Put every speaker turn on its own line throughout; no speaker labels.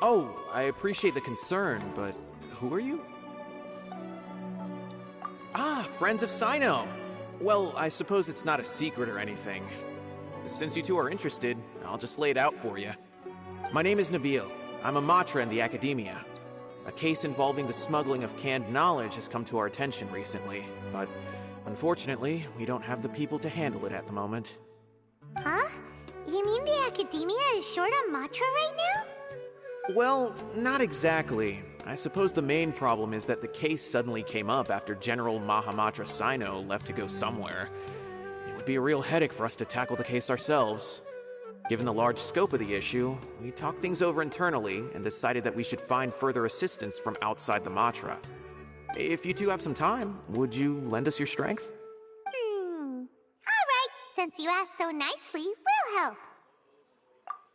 Oh, I appreciate the concern, but who are you? Ah, friends of Cyno! Well, I suppose it's not a secret or anything. Since you two are interested, I'll just lay it out for you. My name is Nabil. I'm a Matra in the Academia. A case involving the smuggling of canned knowledge has come to our attention recently, but unfortunately, we don't have the people to handle it at the moment.
Huh? You mean the Academia is short on Matra right now?
Well, not exactly. I suppose the main problem is that the case suddenly came up after General Mahamatra Cyno left to go somewhere. It would be a real headache for us to tackle the case ourselves. Given the large scope of the issue, we talked things over internally and decided that we should find further assistance from outside the Matra. If you two have some time, would you lend us your strength?
Alright, since you asked so nicely, we'll help.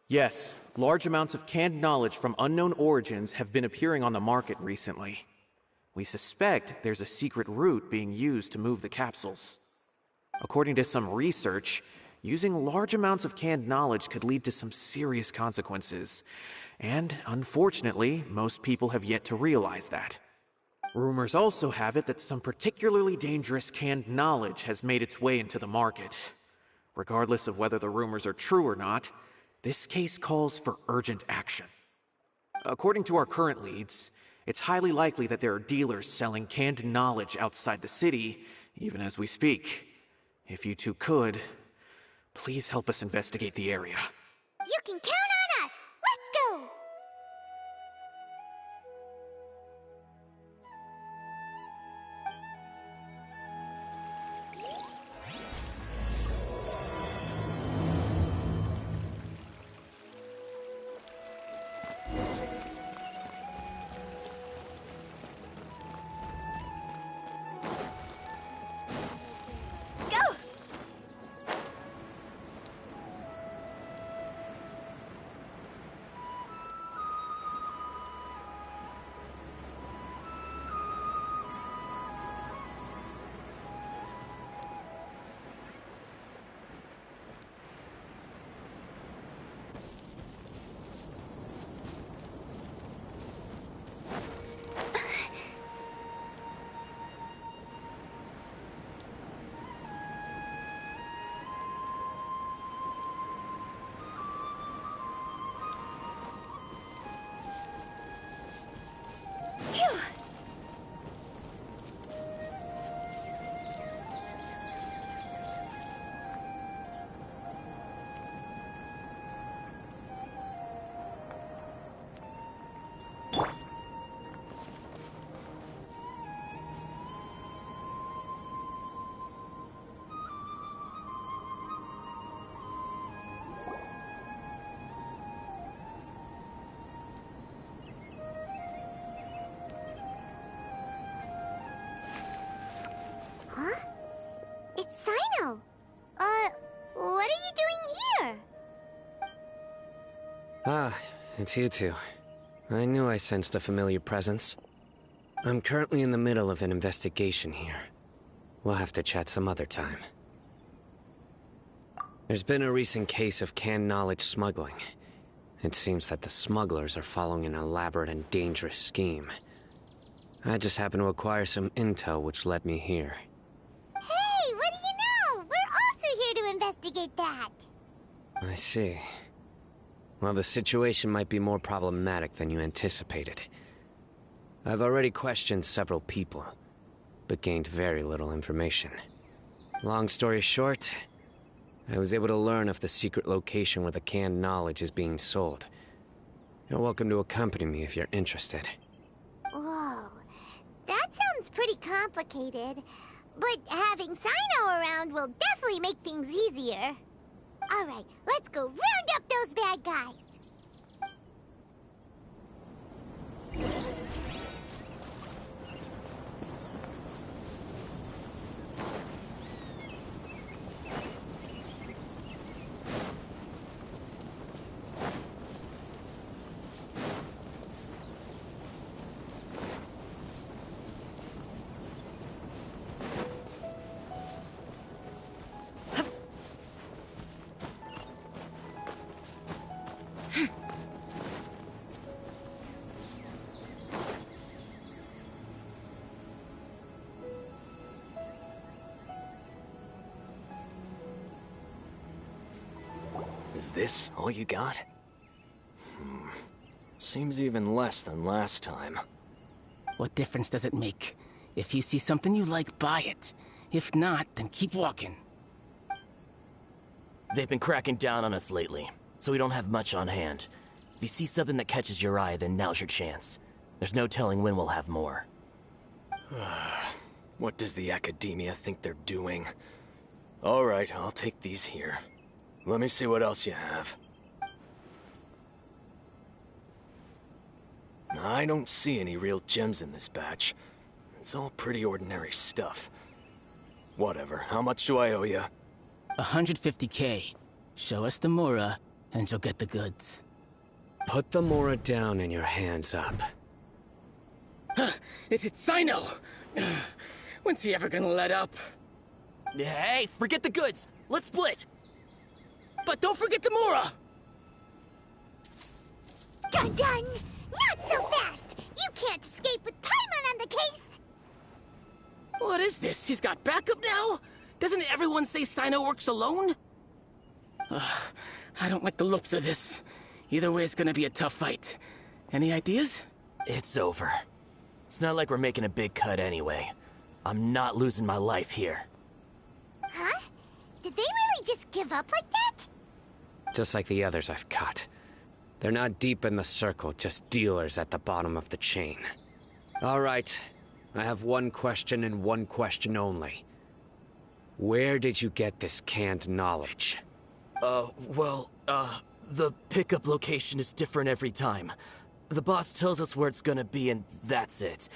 Yes, large amounts of canned knowledge from unknown origins have been appearing on the market recently. We suspect there's a secret route being used to move the capsules. According to some research, using large amounts of canned knowledge could lead to some serious consequences. And, unfortunately, most people have yet to realize that. Rumors also have it that some particularly dangerous canned knowledge has made its way into the market. Regardless of whether the rumors are true or not, this case calls for urgent action. According to our current leads, it's highly likely that there are dealers selling canned knowledge outside the city, even as we speak. If you two could, please help us investigate the area.
You can count on us! Let's go! Phew! Huh? It's Cyno! What are you doing here?
Ah, it's you two. I knew I sensed a familiar presence. I'm currently in the middle of an investigation here. We'll have to chat some other time. There's been a recent case of canned knowledge smuggling. It seems that the smugglers are following an elaborate and dangerous scheme. I just happened to acquire some intel which led me here.
Hey, what do you know? We're also here to investigate that.
I see. Well, the situation might be more problematic than you anticipated. I've already questioned several people, but gained very little information. Long story short, I was able to learn of the secret location where the canned knowledge is being sold. You're welcome to accompany me if you're interested.
Whoa, that sounds pretty complicated. But having Cyno around will definitely make things easier. Alright, let's go round up those bad guys.
this all you got? Seems even less than last time.
What difference does it make? If you see something you like, buy it. If not, then keep walking.
They've been cracking down on us lately, so we don't have much on hand. If you see something that catches your eye, then now's your chance. There's no telling when we'll have more.
What does the Academia think they're doing? Alright, I'll take these here. Let me see what else you have. I don't see any real gems in this batch. It's all pretty ordinary stuff. Whatever, how much do I owe you?
150K. Show us the Mora, and you'll get the goods.
Put the Mora down and your hands up.
It's Cyno! When's he ever gonna let up?
Hey, forget the goods! Let's split!
But don't forget the Mora!
Dun dun! Not so fast! You can't escape with Paimon on the case!
What is this? He's got backup now? Doesn't everyone say Cyno works alone? I don't like the looks of this. Either way, it's gonna be a tough fight. Any ideas?
It's over. It's not like we're making a big cut anyway. I'm not losing my life here.
Huh? Did they really just give up like that?
Just like the others I've caught. They're not deep in the circle, just dealers at the bottom of the chain. All right, I have one question and one question only. Where did you get this canned knowledge?
The pickup location is different every time. The boss tells us where it's gonna be and that's it.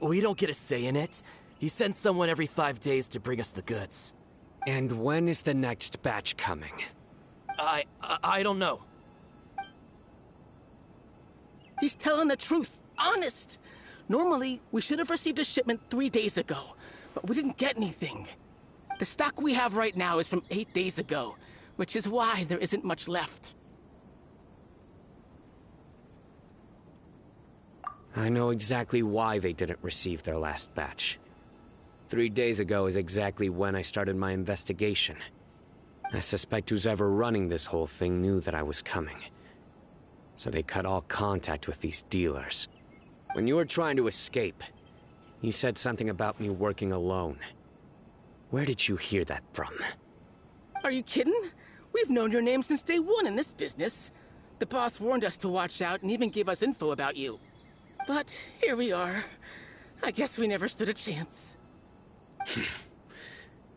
We don't get a say in it. He sends someone every 5 days to bring us the goods.
And when is the next batch coming?
I don't know.
He's telling the truth. Honest. Normally, we should have received a shipment 3 days ago, but we didn't get anything. The stock we have right now is from 8 days ago, which is why there isn't much left.
I know exactly why they didn't receive their last batch. 3 days ago is exactly when I started my investigation. I suspect who's ever running this whole thing knew that I was coming. So they cut all contact with these dealers. When you were trying to escape, you said something about me working alone. Where did you hear that from?
Are you kidding? We've known your name since day one in this business. The boss warned us to watch out and even gave us info about you. But here we are. I guess we never stood a chance.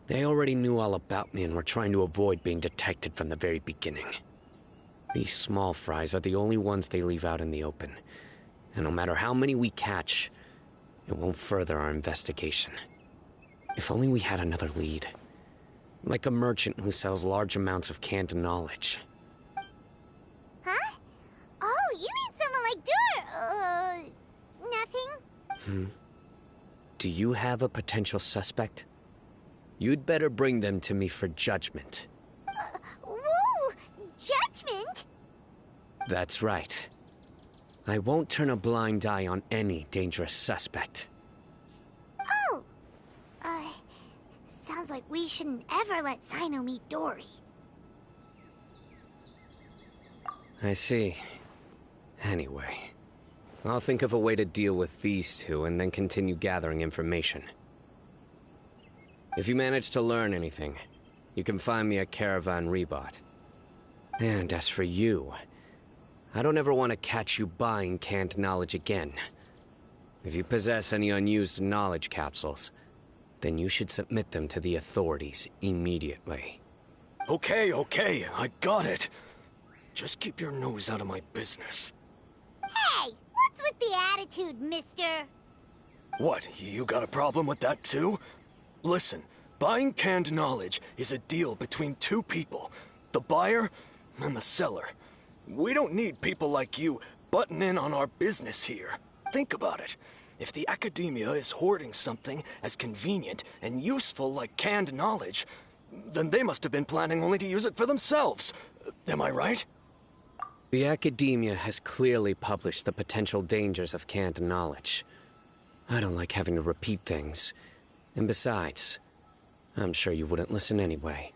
They already knew all about me and were trying to avoid being detected from the very beginning. These small fries are the only ones they leave out in the open. And no matter how many we catch, it won't further our investigation. If only we had another lead. Like a merchant who sells large amounts of canned knowledge.
Huh? Oh, you mean someone like nothing?
Do you have a potential suspect? You'd better bring them to me for judgment.
Whoa! Judgment?
That's right. I won't turn a blind eye on any dangerous suspect.
Oh! Sounds like we shouldn't ever let Cyno meet Dory.
I see. Anyway, I'll think of a way to deal with these two and then continue gathering information. If you manage to learn anything, you can find me at Caravan Rebot. And as for you, I don't ever want to catch you buying canned knowledge again. If you possess any unused knowledge capsules, then you should submit them to the authorities immediately.
Okay, I got it. Just keep your nose out of my business.
Hey! What's with the attitude, mister?
What, you got a problem with that too? Listen, buying canned knowledge is a deal between two people. The buyer and the seller. We don't need people like you butting in on our business here. Think about it. If the Academia is hoarding something as convenient and useful like canned knowledge, then they must have been planning only to use it for themselves. Am I right?
The Academia has clearly published the potential dangers of canned knowledge. I don't like having to repeat things. And besides, I'm sure you wouldn't listen anyway.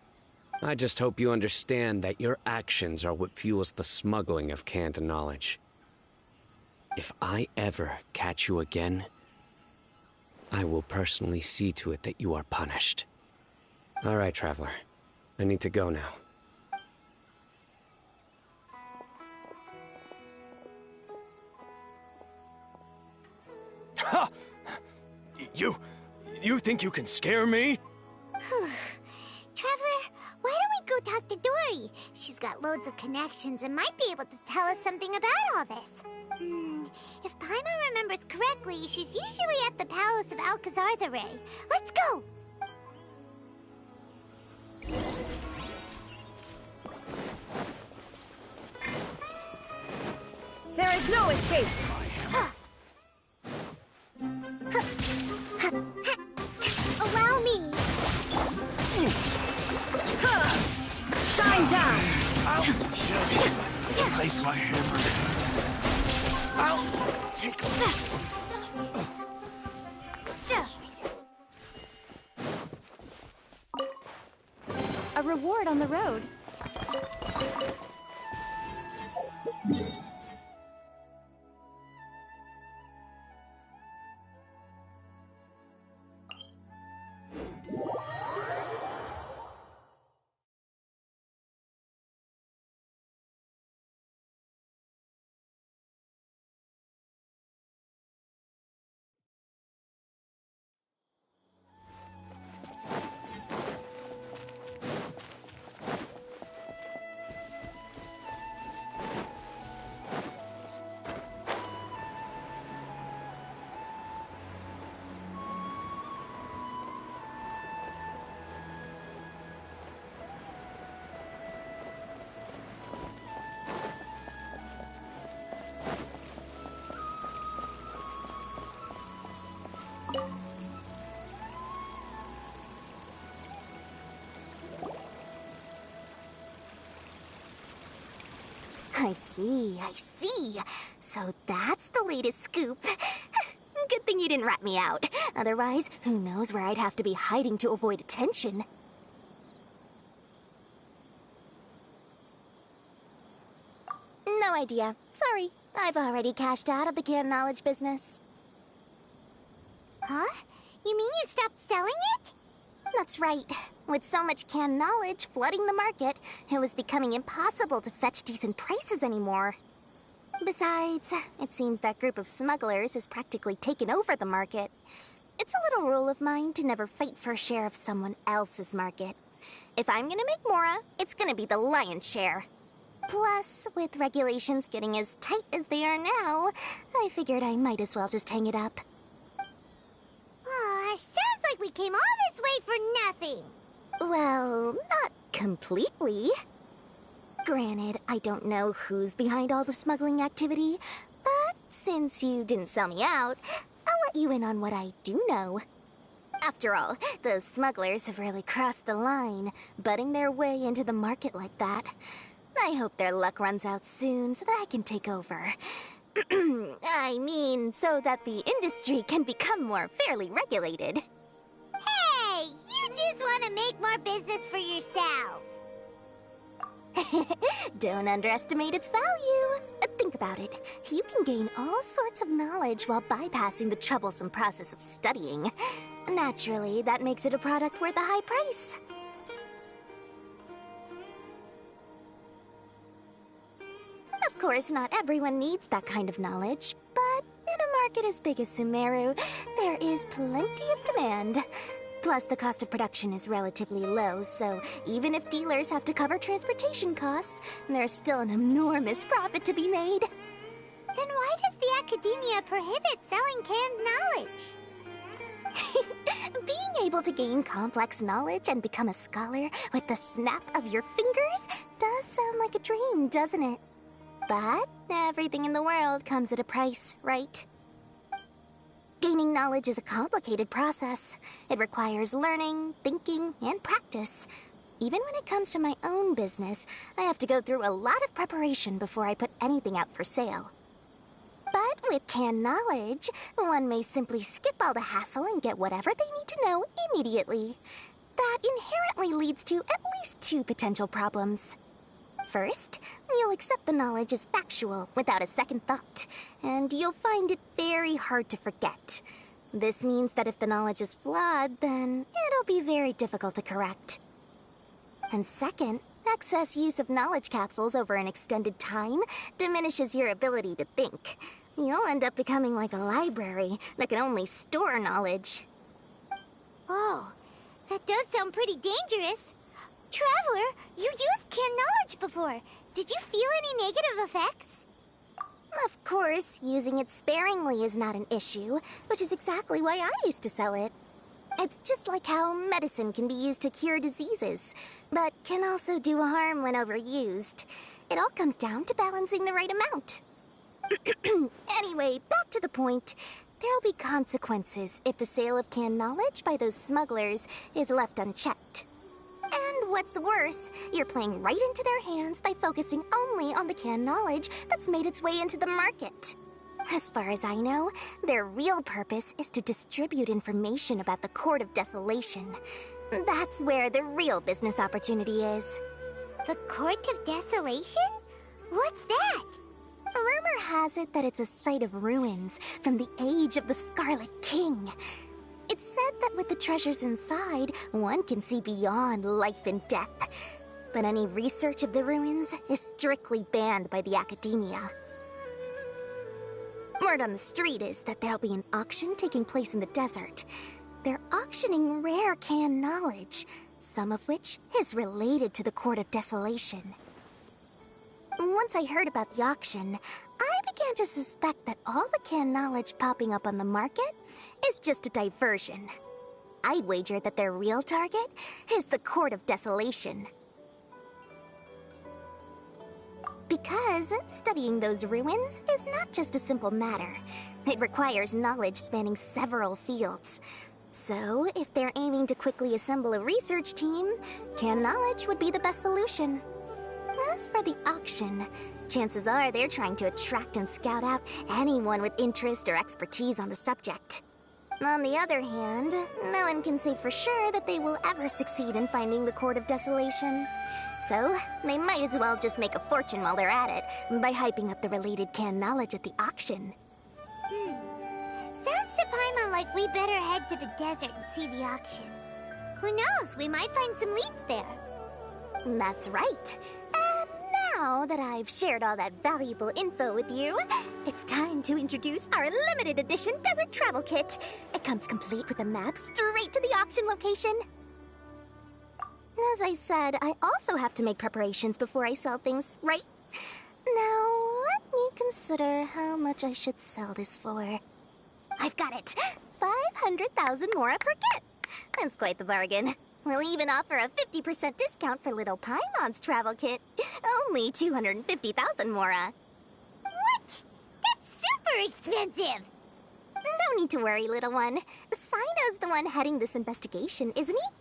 I just hope you understand that your actions are what fuels the smuggling of canned knowledge. If I ever catch you again, I will personally see to it that you are punished. All right, Traveler. I need to go now.
Ha! You think you can scare me?
Traveler, why don't we go talk to Dory? She's got loads of connections and might be able to tell us something about all this. If Paimon remembers correctly, she's usually at the Palace of Alcazar's array. Let's go!
There is no escape!
Allow me!
Shine down!
I'll just place my hammer down. I'll take
A reward on the road.
I see. So that's the latest scoop. Good thing you didn't rat me out. Otherwise, who knows where I'd have to be hiding to avoid attention. No idea. Sorry. I've already cashed out of the canned knowledge business. Huh? You mean you stopped selling it? That's right. With so much canned knowledge flooding the market, it was becoming impossible to fetch decent prices anymore. Besides, it seems that group of smugglers has practically taken over the market. It's a little rule of mine to never fight for a share of someone else's market. If I'm gonna make Mora, it's gonna be the lion's share. Plus, with regulations getting as tight as they are now, I figured I might as well just hang it up. Sounds like we came all this way for nothing. Well, not completely. Granted, I don't know who's behind all the smuggling activity, but since you didn't sell me out, I'll let you in on what I do know. After all, those smugglers have really crossed the line, butting their way into the market like that. I hope their luck runs out soon so that I can take over. I mean, so that the industry can become more fairly regulated. Hey, you just want to make more business for yourself. Don't underestimate its value. Think about it. You can gain all sorts of knowledge while bypassing the troublesome process of studying. Naturally, that makes it a product worth a high price. Of course, not everyone needs that kind of knowledge, but in a market as big as Sumeru, there is plenty of demand. Plus, the cost of production is relatively low, so even if dealers have to cover transportation costs, there's still an enormous profit to be made. Then why does the academia prohibit selling canned knowledge? Being able to gain complex knowledge and become a scholar with the snap of your fingers does sound like a dream, doesn't it? But everything in the world comes at a price, right? Gaining knowledge is a complicated process. It requires learning, thinking, and practice. Even when it comes to my own business, I have to go through a lot of preparation before I put anything out for sale. But with canned knowledge, one may simply skip all the hassle and get whatever they need to know immediately.
that inherently leads to at least two potential problems. First, you'll accept the knowledge as factual without a second thought, and you'll find it very hard to forget. This means that if the knowledge is flawed, then it'll be very difficult to correct. And second, excess use of knowledge capsules over an extended time diminishes your ability to think. You'll end up becoming like a library that can only store knowledge.
Oh, that does sound pretty dangerous. Traveler, you used canned knowledge before. Did you feel any negative effects?
Of course, using it sparingly is not an issue, which is exactly why I used to sell it. It's just like how medicine can be used to cure diseases, but can also do harm when overused. It all comes down to balancing the right amount. Anyway, back to the point. There'll be consequences if the sale of canned knowledge by those smugglers is left unchecked. And what's worse, you're playing right into their hands by focusing only on the canned knowledge that's made its way into the market. As far as I know, their real purpose is to distribute information about the Court of Desolation. That's where the real business opportunity is.
The Court of Desolation? What's that?
Rumor has it that it's a site of ruins from the age of the Scarlet King. It's said that with the treasures inside, one can see beyond life and death. But any research of the ruins is strictly banned by the academia. Word on the street is that there'll be an auction taking place in the desert. They're auctioning rare canned knowledge, some of which is related to the Court of Desolation. Once I heard about the auction, I began to suspect that all the canned knowledge popping up on the market is just a diversion. I'd wager that their real target is the Court of Desolation. Because studying those ruins is not just a simple matter. It requires knowledge spanning several fields. So, if they're aiming to quickly assemble a research team, canned knowledge would be the best solution. As for the auction, chances are they're trying to attract and scout out anyone with interest or expertise on the subject. On the other hand, no one can say for sure that they will ever succeed in finding the Court of Desolation. So, they might as well just make a fortune while they're at it by hyping up the related canned knowledge at the auction.
Sounds to Paimon like we better head to the desert and see the auction. Who knows, we might find some leads there.
That's right. And now that I've shared all that valuable info with you, it's time to introduce our limited edition desert travel kit. It comes complete with a map straight to the auction location. As I said, I also have to make preparations before I sell things, right? Now, let me consider how much I should sell this for. I've got it! 500,000 mora per kit! That's quite the bargain. We'll even offer a 50% discount for little Paimon's travel kit. Only 250,000 mora.
What? That's super expensive!
No need to worry, little one. Cyno's the one heading this investigation, isn't he?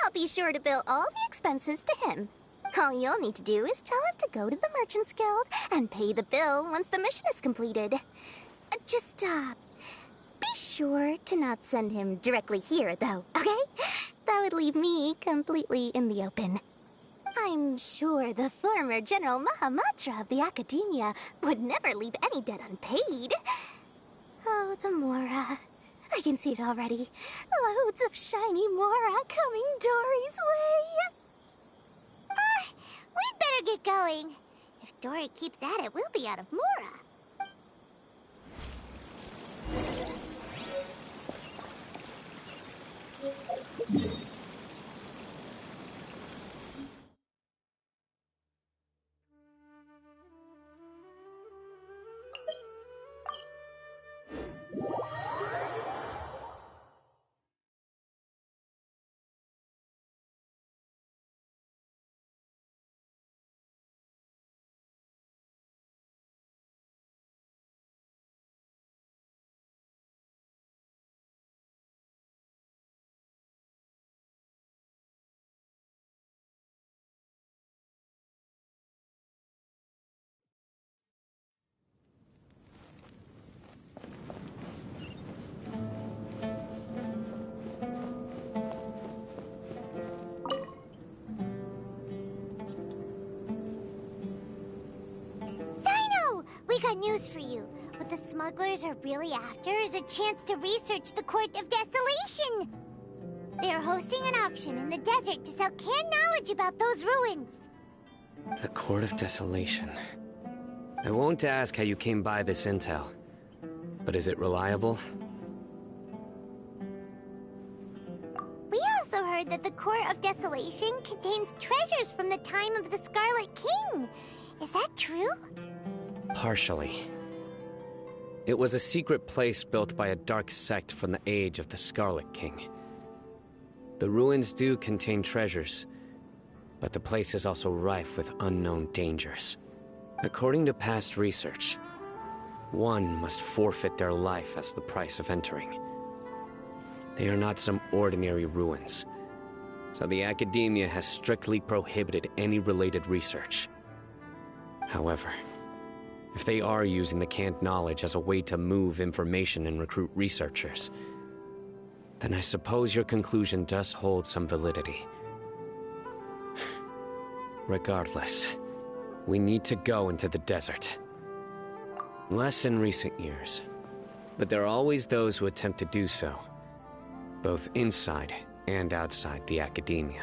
I'll be sure to bill all the expenses to him. All you'll need to do is tell him to go to the Merchants Guild and pay the bill once the mission is completed. Just, be sure to not send him directly here, though, okay? That would leave me completely in the open. I'm sure the former General Mahamatra of the Academia would never leave any debt unpaid. Oh, the Mora. I can see it already. Loads of shiny Mora coming Dory's way.
We'd better get going. If Dory keeps at it, we'll be out of Mora. got news for you. What the smugglers are really after is a chance to research the Court of Desolation. They're hosting an auction in the desert to sell canned knowledge about those ruins.
The Court of Desolation. I won't ask how you came by this intel, but is it reliable?
We also heard that the Court of Desolation contains treasures from the time of the Scarlet King. Is that true?
Partially. It was a secret place built by a dark sect from the age of the Scarlet King. The ruins do contain treasures, but the place is also rife with unknown dangers. According to past research, one must forfeit their life as the price of entering. They are not some ordinary ruins, so the Academia has strictly prohibited any related research. However, if they are using the canned knowledge as a way to move information and recruit researchers, then I suppose your conclusion does hold some validity. Regardless, we need to go into the desert. Less in recent years, but there are always those who attempt to do so, both inside and outside the Academia.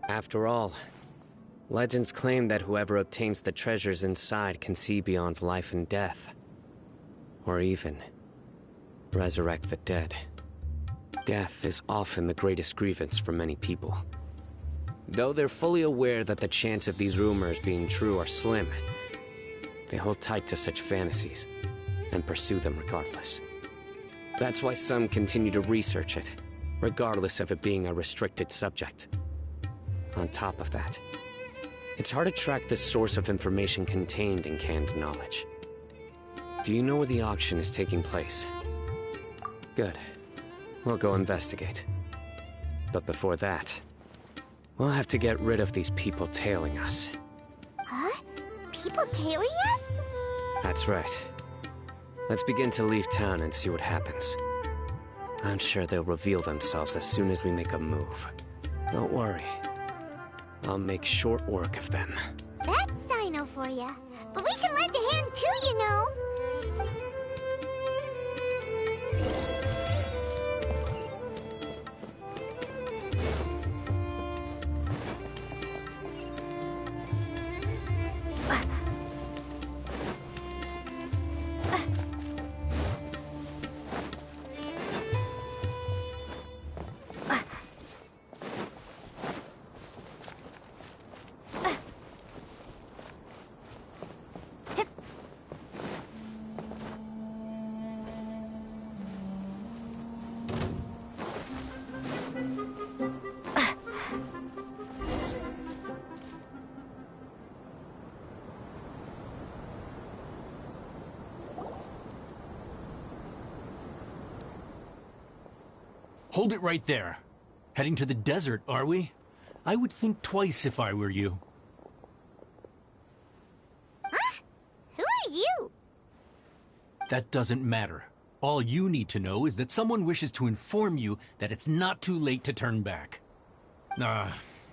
After all, legends claim that whoever obtains the treasures inside can see beyond life and death, or even resurrect the dead. Death is often the greatest grievance for many people. Though they're fully aware that the chance of these rumors being true are slim, they hold tight to such fantasies and pursue them regardless. That's why some continue to research it, regardless of it being a restricted subject. On top of that, it's hard to track the source of information contained in canned knowledge. Do you know where the auction is taking place? Good. We'll go investigate. But before that, we'll have to get rid of these people tailing us.
Huh? People tailing us?
That's right. Let's begin to leave town and see what happens. I'm sure they'll reveal themselves as soon as we make a move. Don't worry. I'll make short work of them.
That's Cyno for ya. But we can lend a hand too, you know.
Hold it right there. Heading to the desert, are we? I would think twice if I were you.
Huh? Who are you?
That doesn't matter. All you need to know is that someone wishes to inform you that it's not too late to turn back.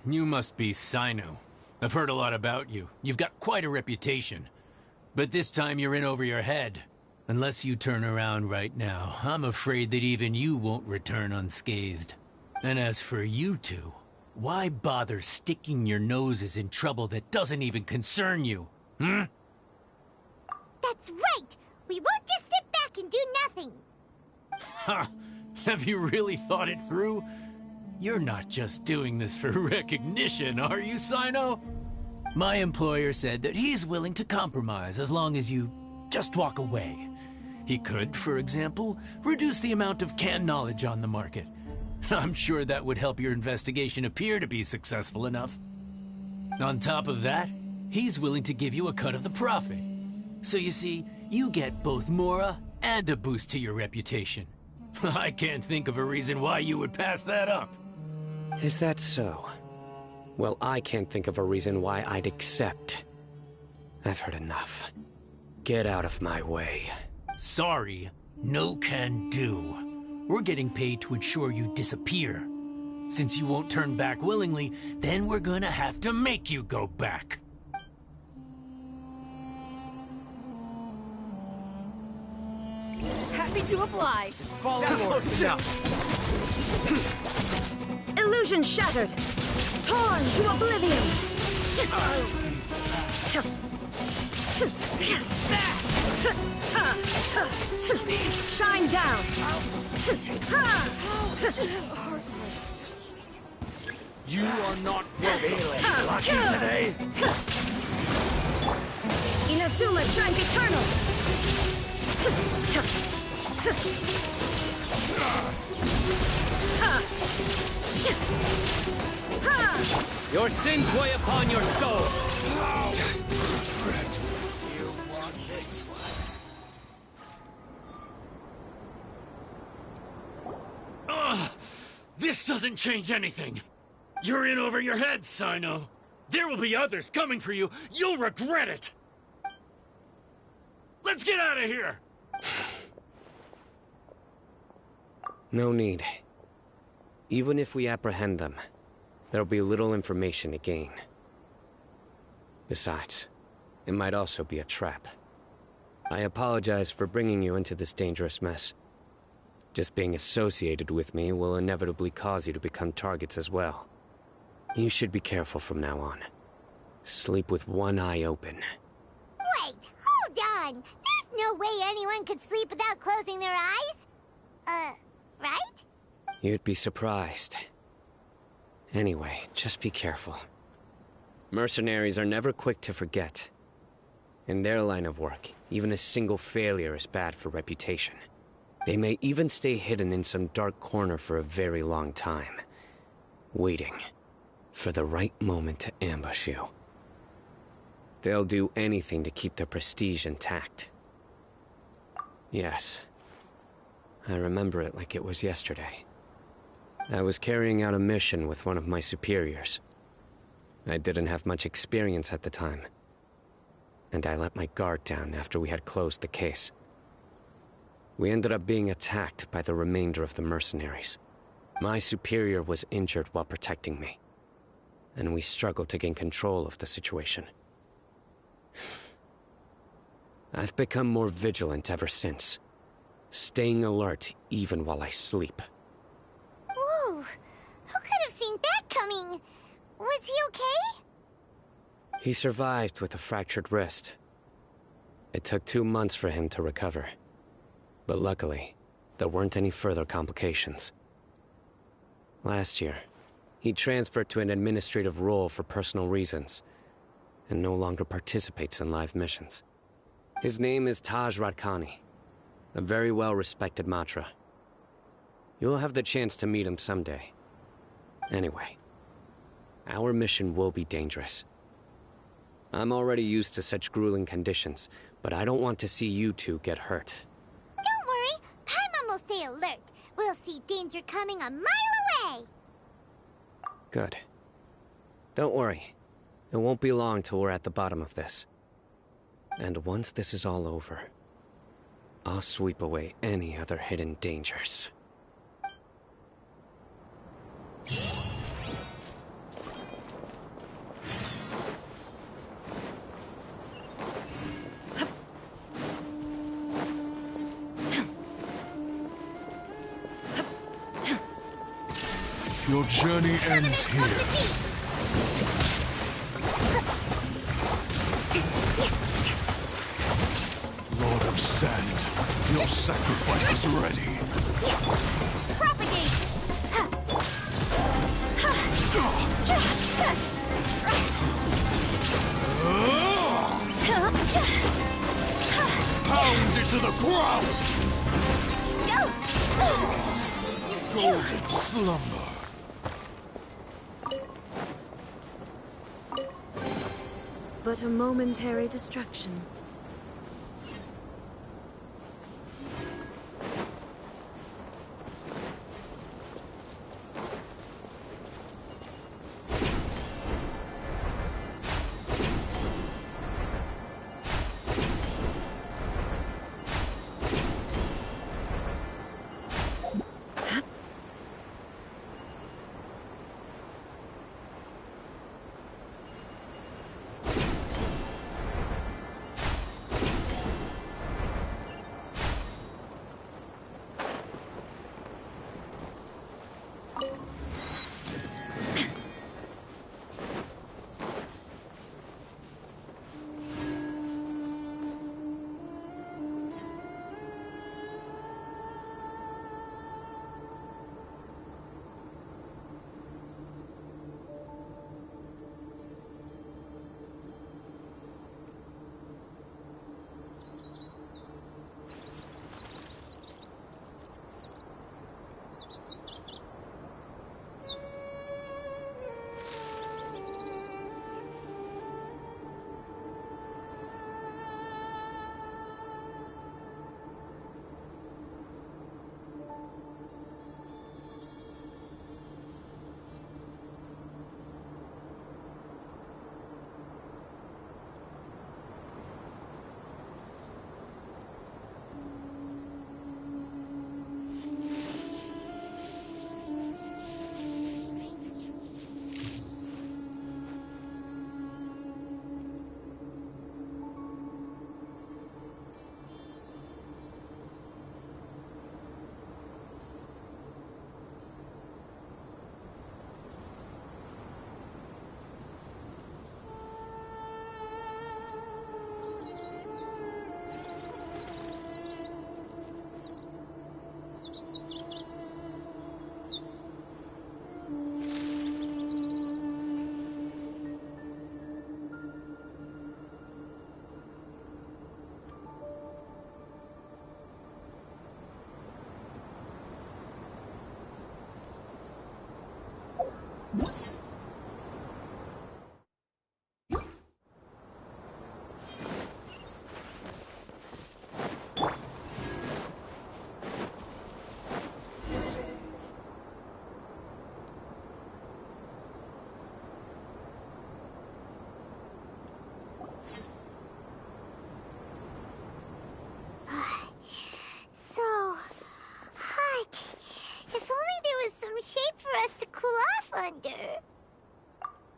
You must be Cyno. I've heard a lot about you. You've got quite a reputation. But this time you're in over your head. Unless you turn around right now, I'm afraid that even you won't return unscathed. And as for you two, why bother sticking your noses in trouble that doesn't even concern you? Hmm?
That's right! We won't just sit back and do nothing!
Ha! Have you really thought it through? You're not just doing this for recognition, are you, Cyno? My employer said that he's willing to compromise as long as you just walk away. He could, for example, reduce the amount of canned knowledge on the market. I'm sure that would help your investigation appear to be successful enough. On top of that, he's willing to give you a cut of the profit. So you see, you get both Mora and a boost to your reputation. I can't think of a reason why you would pass that up.
Is that so? Well, I can't think of a reason why I'd accept. I've heard enough. Get out of my way.
Sorry, no can do. We're getting paid to ensure you disappear. Since you won't turn back willingly, then we're gonna have to make you go back.
Happy to oblige.
Follow orders now.
Illusion shattered. Torn to oblivion. Shine down.
You are not feeling lucky today.
Inazuma shines eternal.
Your sins weigh upon your soul.
You want this one?
This doesn't change anything. You're in over your head, Cyno. There will be others coming for you. You'll regret it. Let's get out of here.
No need. Even if we apprehend them, there'll be little information to gain. Besides, it might also be a trap. I apologize for bringing you into this dangerous mess. Just being associated with me will inevitably cause you to become targets as well. You should be careful from now on. Sleep with one eye open.
Wait, hold on. There's no way anyone could sleep without closing their eyes. Right?
You'd be surprised. Anyway, just be careful. Mercenaries are never quick to forget. In their line of work, even a single failure is bad for reputation. They may even stay hidden in some dark corner for a very long time, waiting for the right moment to ambush you. They'll do anything to keep their prestige intact. Yes, I remember it like it was yesterday. I was carrying out a mission with one of my superiors. I didn't have much experience at the time, and I let my guard down after we had closed the case. We ended up being attacked by the remainder of the mercenaries. My superior was injured while protecting me, and we struggled to gain control of the situation. I've become more vigilant ever since, staying alert even while I sleep.
Whoa, who could have seen that coming? Was he okay?
He survived with a fractured wrist. It took 2 months for him to recover. But luckily, there weren't any further complications. Last year, he transferred to an administrative role for personal reasons, and no longer participates in live missions. His name is Taj Radkani, a very well-respected Matra. You'll have the chance to meet him someday. Anyway, our mission will be dangerous. I'm already used to such grueling conditions, but I don't want to see you two get hurt.
Don't worry, Paimon will stay alert. We'll see danger coming a mile away.
Good. Don't worry. It won't be long till we're at the bottom of this. And once this is all over, I'll sweep away any other hidden dangers.
Your journey ends here. Lord of Sand, your sacrifice is ready.
Propagate!
Pound it to the ground! Golden slumber.
But a momentary distraction.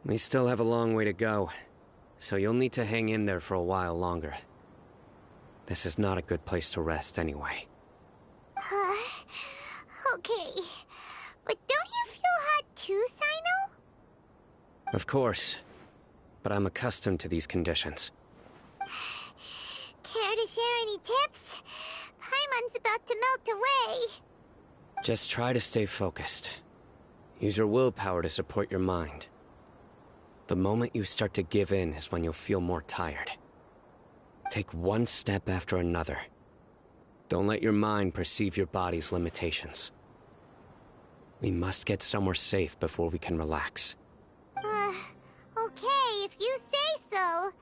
We still have a long way to go, so you'll need to hang in there for a while longer. This is not a good place to rest anyway.
Okay. But don't you feel hot too, Cyno?
Of course, but I'm accustomed to these conditions.
Care to share any tips? Paimon's about to melt away.
Just try to stay focused. Use your willpower to support your mind. The moment you start to give in is when you'll feel more tired. Take one step after another. Don't let your mind perceive your body's limitations. We must get somewhere safe before we can relax.
Okay, if you say so.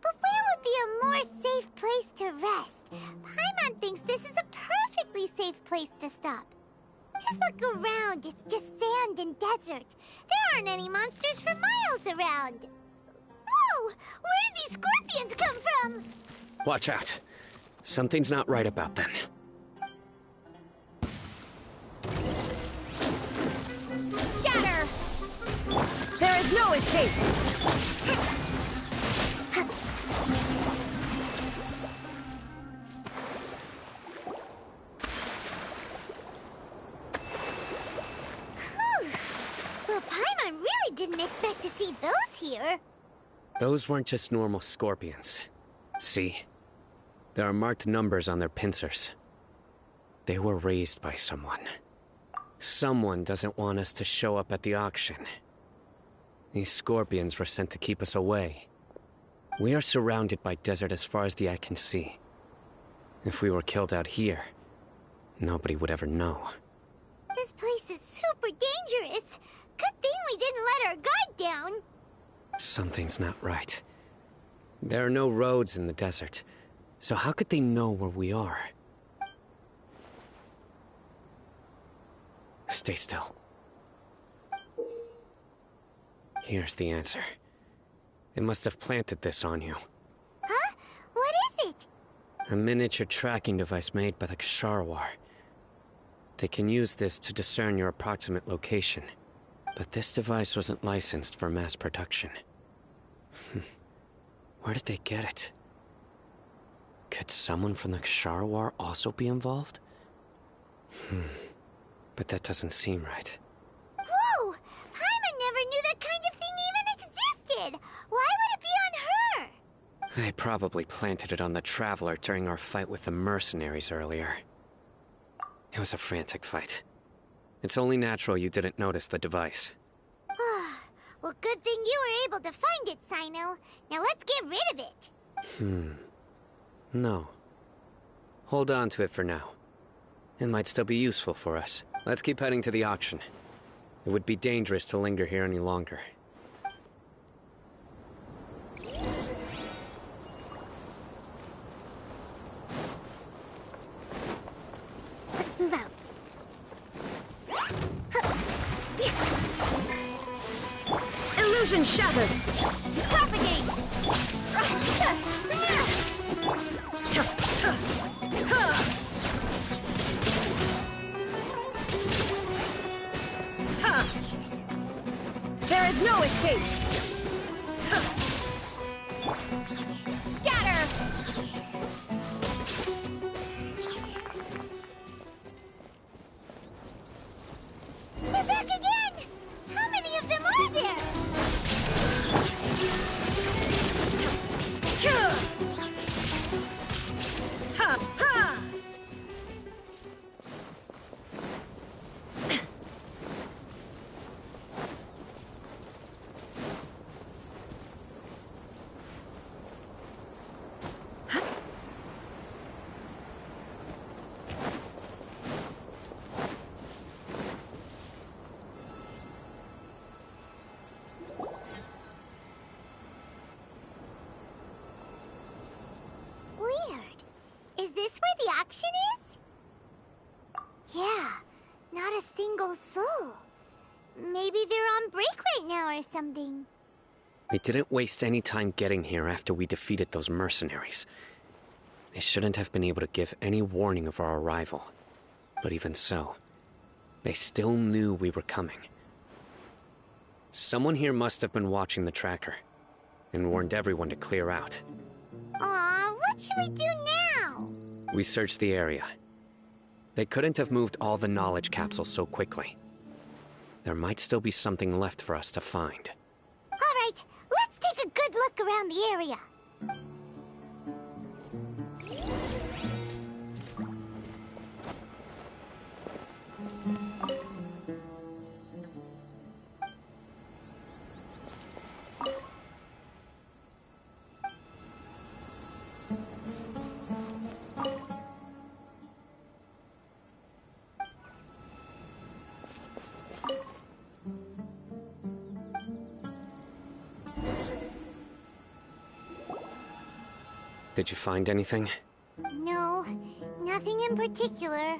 But where would be a more safe place to rest? Paimon thinks this is a perfectly safe place to stop. Just look around, it's just sand and desert. There aren't any monsters for miles around. Whoa! Where did these scorpions come from?
Watch out. Something's not right about them.
Scatter! There is no escape!
Well, Paimon really didn't expect to see those here.
Those weren't just normal scorpions. See? There are marked numbers on their pincers. They were raised by someone. Someone doesn't want us to show up at the auction. These scorpions were sent to keep us away. We are surrounded by desert as far as the eye can see. If we were killed out here, nobody would ever know.
This place is super dangerous. Good thing we didn't let our guard down.
Something's not right. There are no roads in the desert, so how could they know where we are? Stay still. Here's the answer. They must have planted this on you.
Huh? What is it?
A miniature tracking device made by the Ksharawar. They can use this to discern your approximate location. But this device wasn't licensed for mass production. Where did they get it? Could someone from the Ksharawar also be involved? But that doesn't seem right.
Whoa! Paimon never knew that kind of thing even existed! Why would it be on her?
They probably planted it on the Traveler during our fight with the mercenaries earlier. It was a frantic fight. It's only natural you didn't notice the device.
Well, good thing you were able to find it, Cyno. Now let's get rid of it.
No. Hold on to it for now. It might still be useful for us. Let's keep heading to the auction. It would be dangerous to linger here any longer.
Let's move out.
Illusion shattered!
Propagate!
There is no escape!
Scatter! They're back again! How many of them are there?
Ha! Ha!
Weird. Is this where the auction is? Yeah, not a single soul. Maybe they're on break right now or something.
We didn't waste any time getting here after we defeated those mercenaries. They shouldn't have been able to give any warning of our arrival. But even so, they still knew we were coming. Someone here must have been watching the tracker, and warned everyone to clear out.
Aw, what should we do now?
We searched the area. They couldn't have moved all the knowledge capsules so quickly. There might still be something left for us to find.
All right, let's take a good look around the area.
Did you find anything?
No, nothing in particular.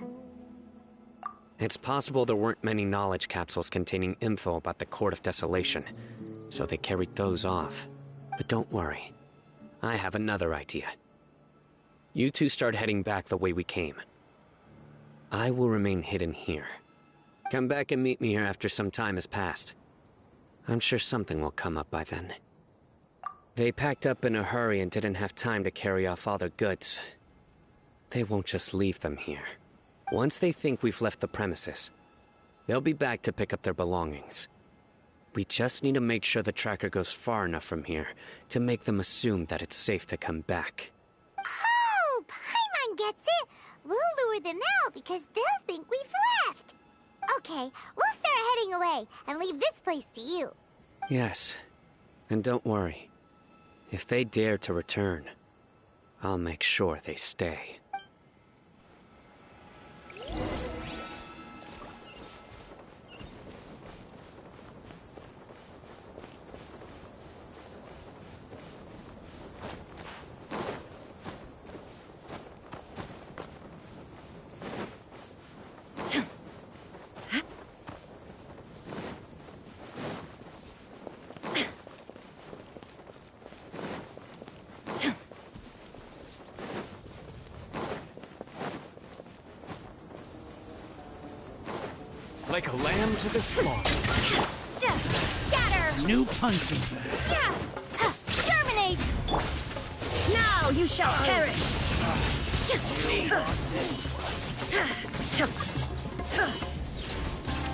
It's possible there weren't many knowledge capsules containing info about the Court of Desolation, so they carried those off. But don't worry. I have another idea. You two start heading back the way we came. I will remain hidden here. Come back and meet me here after some time has passed. I'm sure something will come up by then. They packed up in a hurry and didn't have time to carry off all their goods. They won't just leave them here. Once they think we've left the premises, they'll be back to pick up their belongings. We just need to make sure the tracker goes far enough from here to make them assume that it's safe to come back.
Oh, Paimon gets it. We'll lure them out because they'll think we've left. Okay, we'll start heading away and leave this place to you.
Yes, and don't worry. If they dare to return, I'll make sure they stay.
Like a lamb to the slaughter.
Scatter!
New punching bag.
Terminate! Now you shall perish!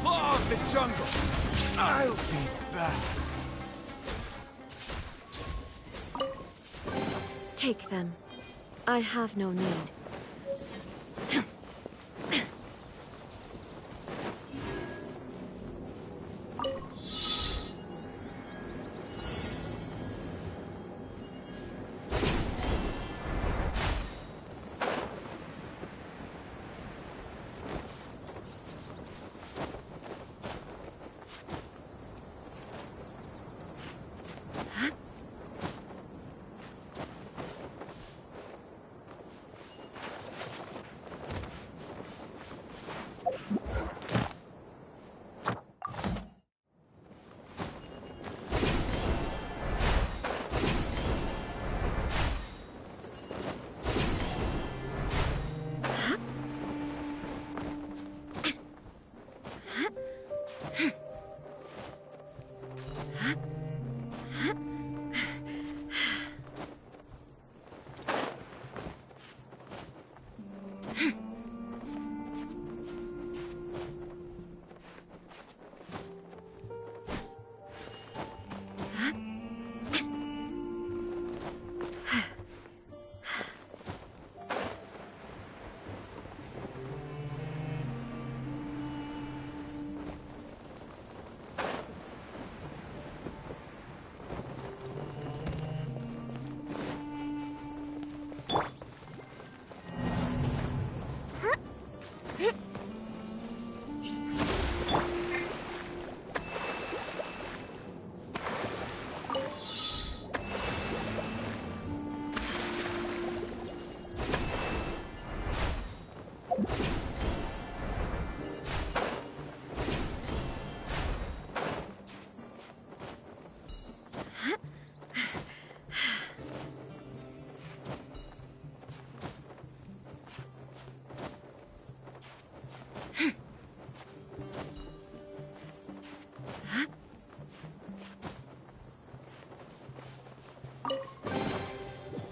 Law of the jungle! I'll be back.
Take them. I have no need.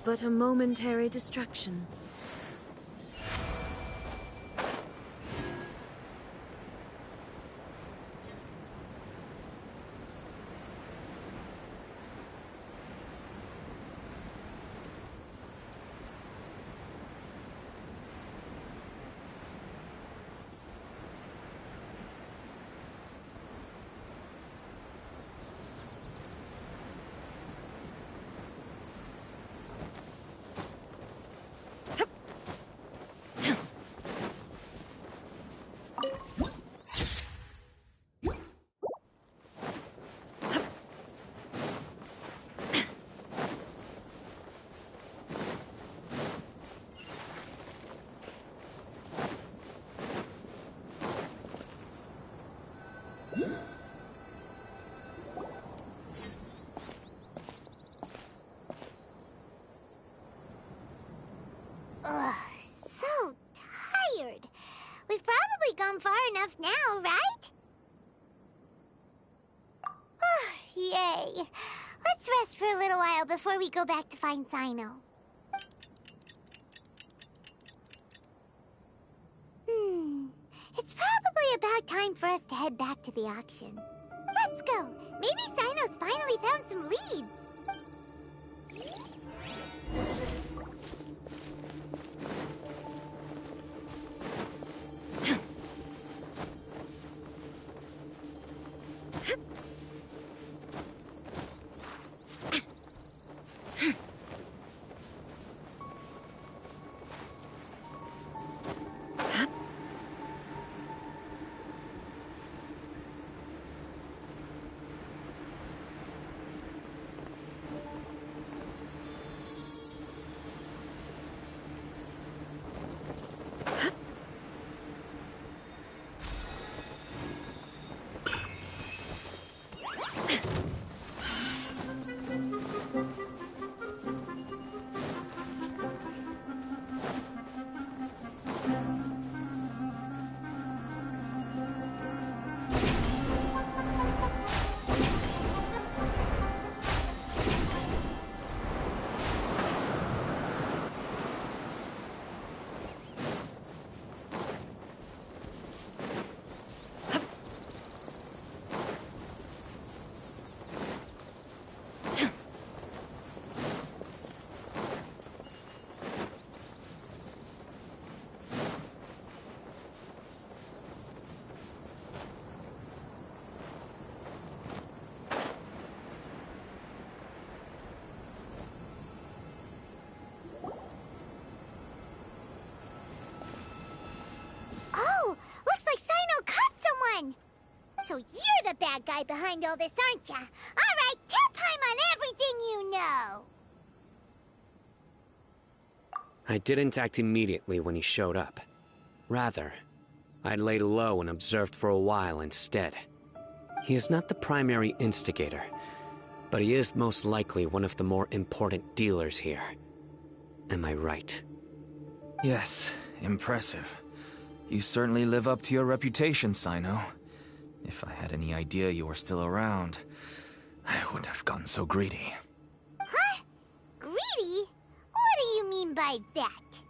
but a momentary distraction.
Ugh, so tired. We've probably gone far enough now, right? Yay. Let's rest for a little while before we go back to find Cyno. It's probably about time for us to head back to the auction. Let's go. Maybe Cyno's finally found some leads. So you're the bad guy behind all this, aren't ya? All right, tell Paimon on everything you know.
I didn't act immediately when he showed up. Rather, I laid low and observed for a while instead. He is not the primary instigator, but he is most likely one of the more important dealers here. Am I right?
Yes, impressive. You certainly live up to your reputation, Cyno. If I had any idea you were still around, I wouldn't have gotten so greedy.
Huh? Greedy? What do you mean by that?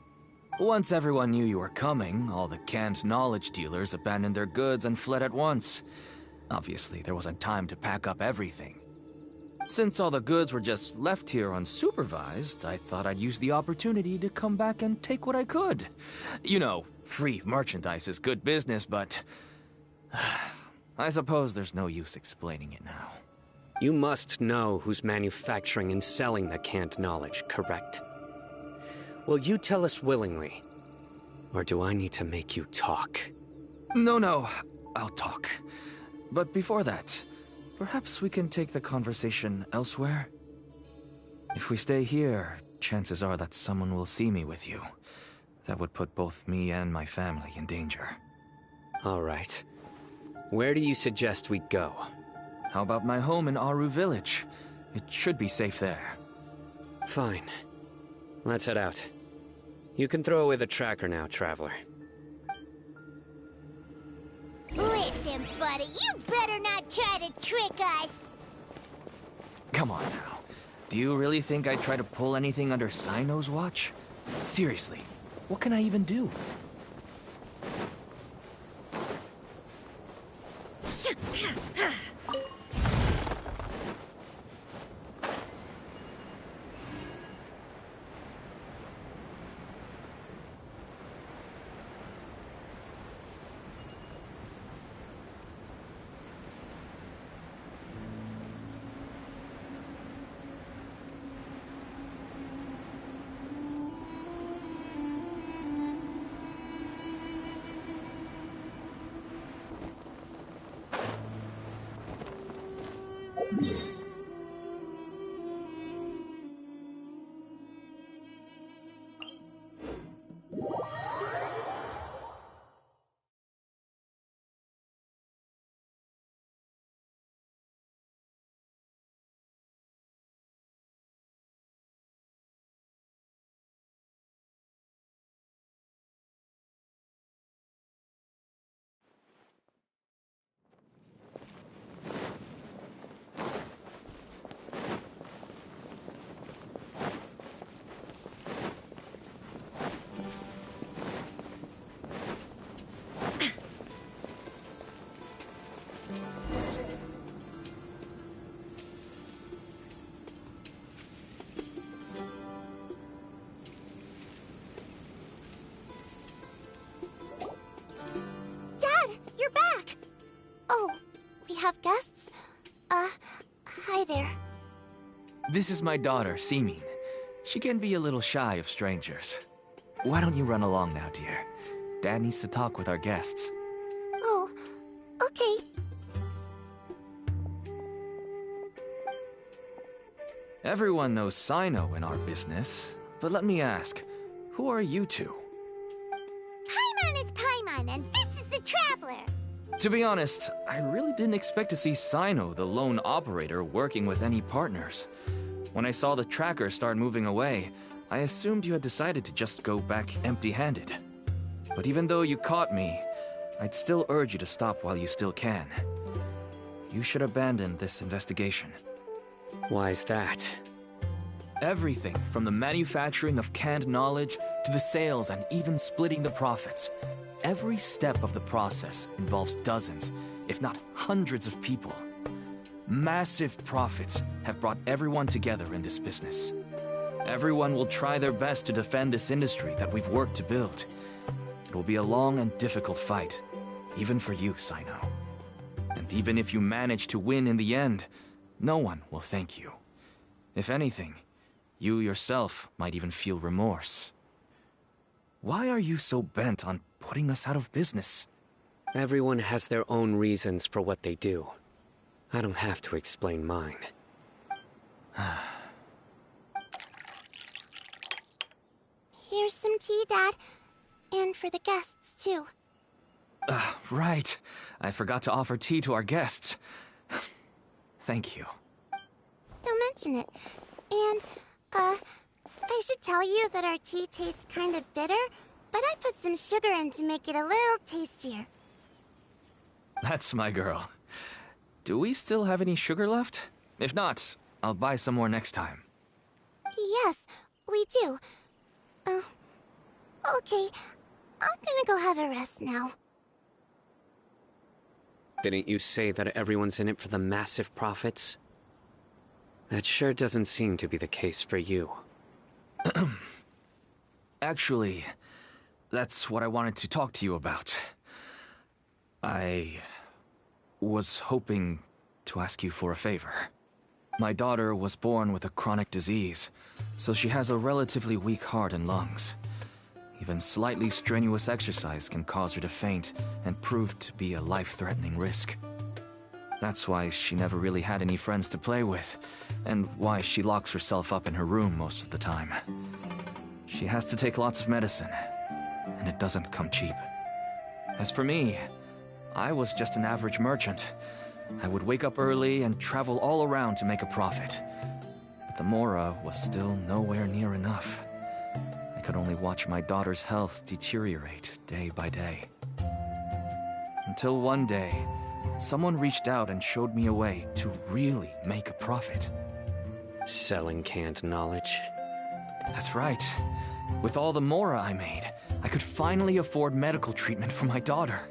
Once everyone knew you were coming, all the canned knowledge dealers abandoned their goods and fled at once. Obviously, there wasn't time to pack up everything. Since all the goods were just left here unsupervised, I thought I'd use the opportunity to come back and take what I could. You know, free merchandise is good business, but I suppose there's no use explaining it now.
You must know who's manufacturing and selling the canned knowledge, correct? Will you tell us willingly? Or do I need to make you talk?
No, I'll talk. But before that, perhaps we can take the conversation elsewhere? If we stay here, chances are that someone will see me with you. That would put both me and my family in danger.
All right. Where do you suggest we go?
How about my home in Aru Village? It should be safe there.
Fine. Let's head out. You can throw away the tracker now, Traveler.
Listen, buddy, you better not try to trick us.
Come on now. Do you really think I'd try to pull anything under Cyno's watch? Seriously, what can I even do?
have guests? Hi there.
This is my daughter, Simin. She can be a little shy of strangers. Why don't you run along now, dear? Dad needs to talk with our guests.
Oh, okay.
Everyone knows Cyno in our business, but let me ask, who are you two?
Paimon is Paimon, and this is the Traveler.
To be honest, I really didn't expect to see Cyno, the lone operator, working with any partners. When I saw the tracker start moving away, I assumed you had decided to just go back empty-handed. But even though you caught me, I'd still urge you to stop while you still can. You should abandon this investigation.
Why is that?
Everything from the manufacturing of canned knowledge to the sales and even splitting the profits. Every step of the process involves dozens, if not hundreds of people. Massive profits have brought everyone together in this business. Everyone will try their best to defend this industry that we've worked to build. It will be a long and difficult fight, even for you, Cyno. And even if you manage to win in the end, no one will thank you. If anything, you yourself might even feel remorse. Why are you so bent on putting us out of business?
Everyone has their own reasons for what they do. I don't have to explain mine.
Here's some tea, Dad. And for the guests, too.
Right. I forgot to offer tea to our guests. Thank you.
Don't mention it. And, I should tell you that our tea tastes kind of bitter, but I put some sugar in to make it a little tastier.
That's my girl. Do we still have any sugar left? If not, I'll buy some more next time.
Yes, we do. Okay. I'm gonna go have a rest now.
Didn't you say that everyone's in it for the massive profits? That sure doesn't seem to be the case for you.
Actually, that's what I wanted to talk to you about. I was hoping to ask you for a favor. My daughter was born with a chronic disease, so she has a relatively weak heart and lungs. Even slightly strenuous exercise can cause her to faint and prove to be a life-threatening risk. That's why she never really had any friends to play with, and why she locks herself up in her room most of the time. She has to take lots of medicine, and it doesn't come cheap. As for me, I was just an average merchant. I would wake up early and travel all around to make a profit. But the Mora was still nowhere near enough. I could only watch my daughter's health deteriorate day by day. Until one day, someone reached out and showed me a way to really make a profit.
Selling canned knowledge.
That's right. With all the mora I made, I could finally afford medical treatment for my daughter.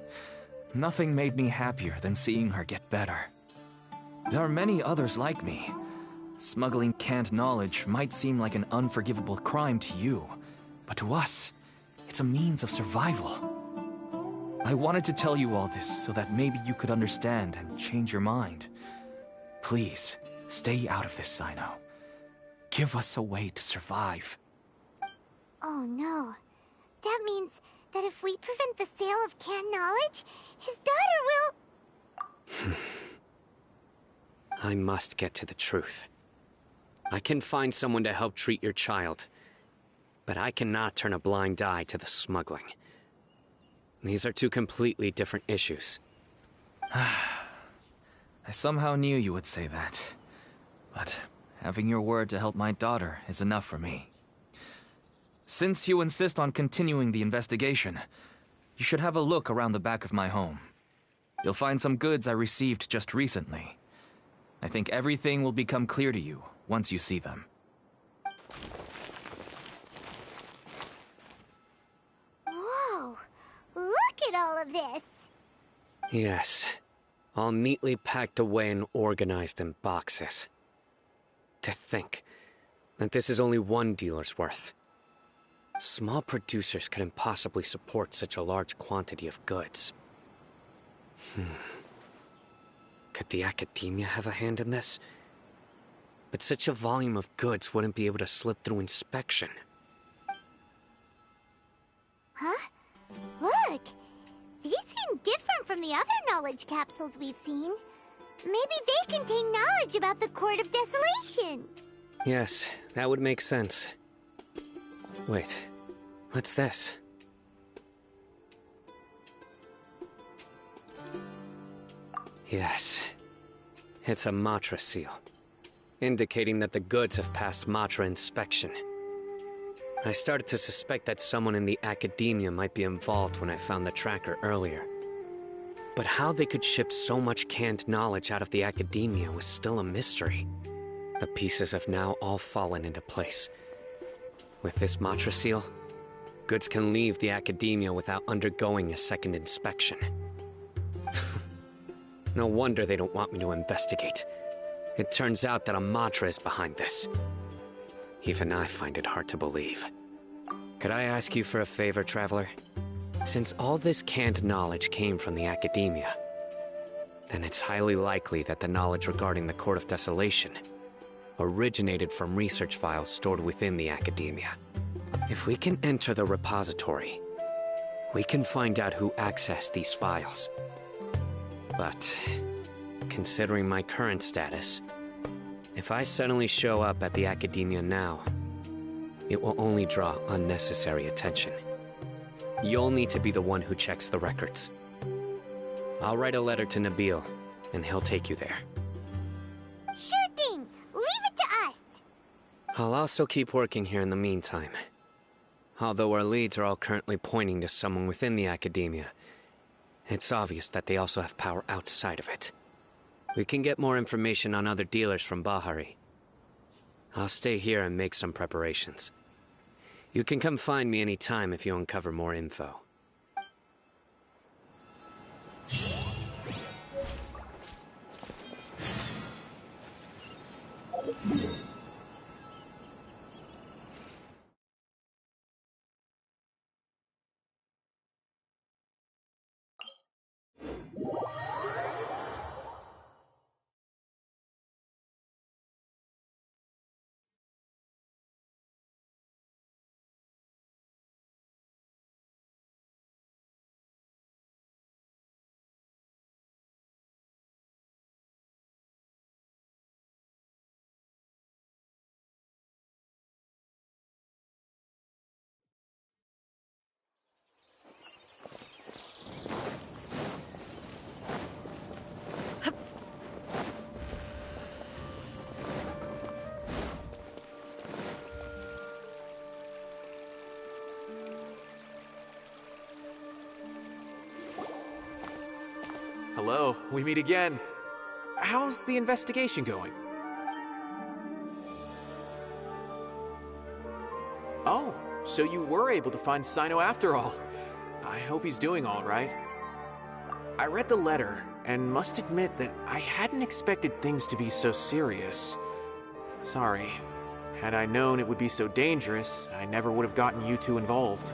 Nothing made me happier than seeing her get better. There are many others like me. Smuggling canned knowledge might seem like an unforgivable crime to you, but to us, it's a means of survival. I wanted to tell you all this so that maybe you could understand and change your mind. Please, stay out of this, Cyno. Give us a way to survive.
Oh no. That means that if we prevent the sale of canned knowledge, his daughter will...
I must get to the truth. I can find someone to help treat your child, but I cannot turn a blind eye to the smuggling. These are two completely different issues.
I somehow knew you would say that. But having your word to help my daughter is enough for me. Since you insist on continuing the investigation, you should have a look around the back of my home. You'll find some goods I received just recently. I think everything will become clear to you once you see them.
Whoa! Look at all of this!
Yes, all neatly packed away and organized in boxes. To think that this is only one dealer's worth. Small producers couldn't possibly support such a large quantity of goods. Could the academia have a hand in this? But such a volume of goods wouldn't be able to slip through inspection.
Huh? Look! These seem different from the other knowledge capsules we've seen. Maybe they contain knowledge about the Court of Desolation.
Yes, that would make sense. Wait, what's this? Yes, it's a Matra seal, indicating that the goods have passed Matra inspection. I started to suspect that someone in the academia might be involved when I found the tracker earlier. But how they could ship so much canned knowledge out of the academia was still a mystery. The pieces have now all fallen into place. With this Matra seal, goods can leave the academia without undergoing a second inspection. No wonder they don't want me to investigate. It turns out that a Matra is behind this. Even I find it hard to believe. Could I ask you for a favor, Traveler? Since all this canned knowledge came from the academia, then it's highly likely that the knowledge regarding the Court of Desolation originated from research files stored within the academia. If we can enter the repository, we can find out who accessed these files. But, considering my current status, if I suddenly show up at the academia now, it will only draw unnecessary attention. You'll need to be the one who checks the records. I'll write a letter to Nabil, and he'll take you there.
Sure thing! Leave it to us!
I'll also keep working here in the meantime. Although our leads are all currently pointing to someone within the academia, it's obvious that they also have power outside of it. We can get more information on other dealers from Bahari. I'll stay here and make some preparations. You can come find me anytime if you uncover more info.
Hello, we meet again. How's the investigation going? Oh, so you were able to find Cyno after all. I hope he's doing all right. I read the letter, and must admit that I hadn't expected things to be so serious. Sorry. Had I known it would be so dangerous, I never would have gotten you two involved.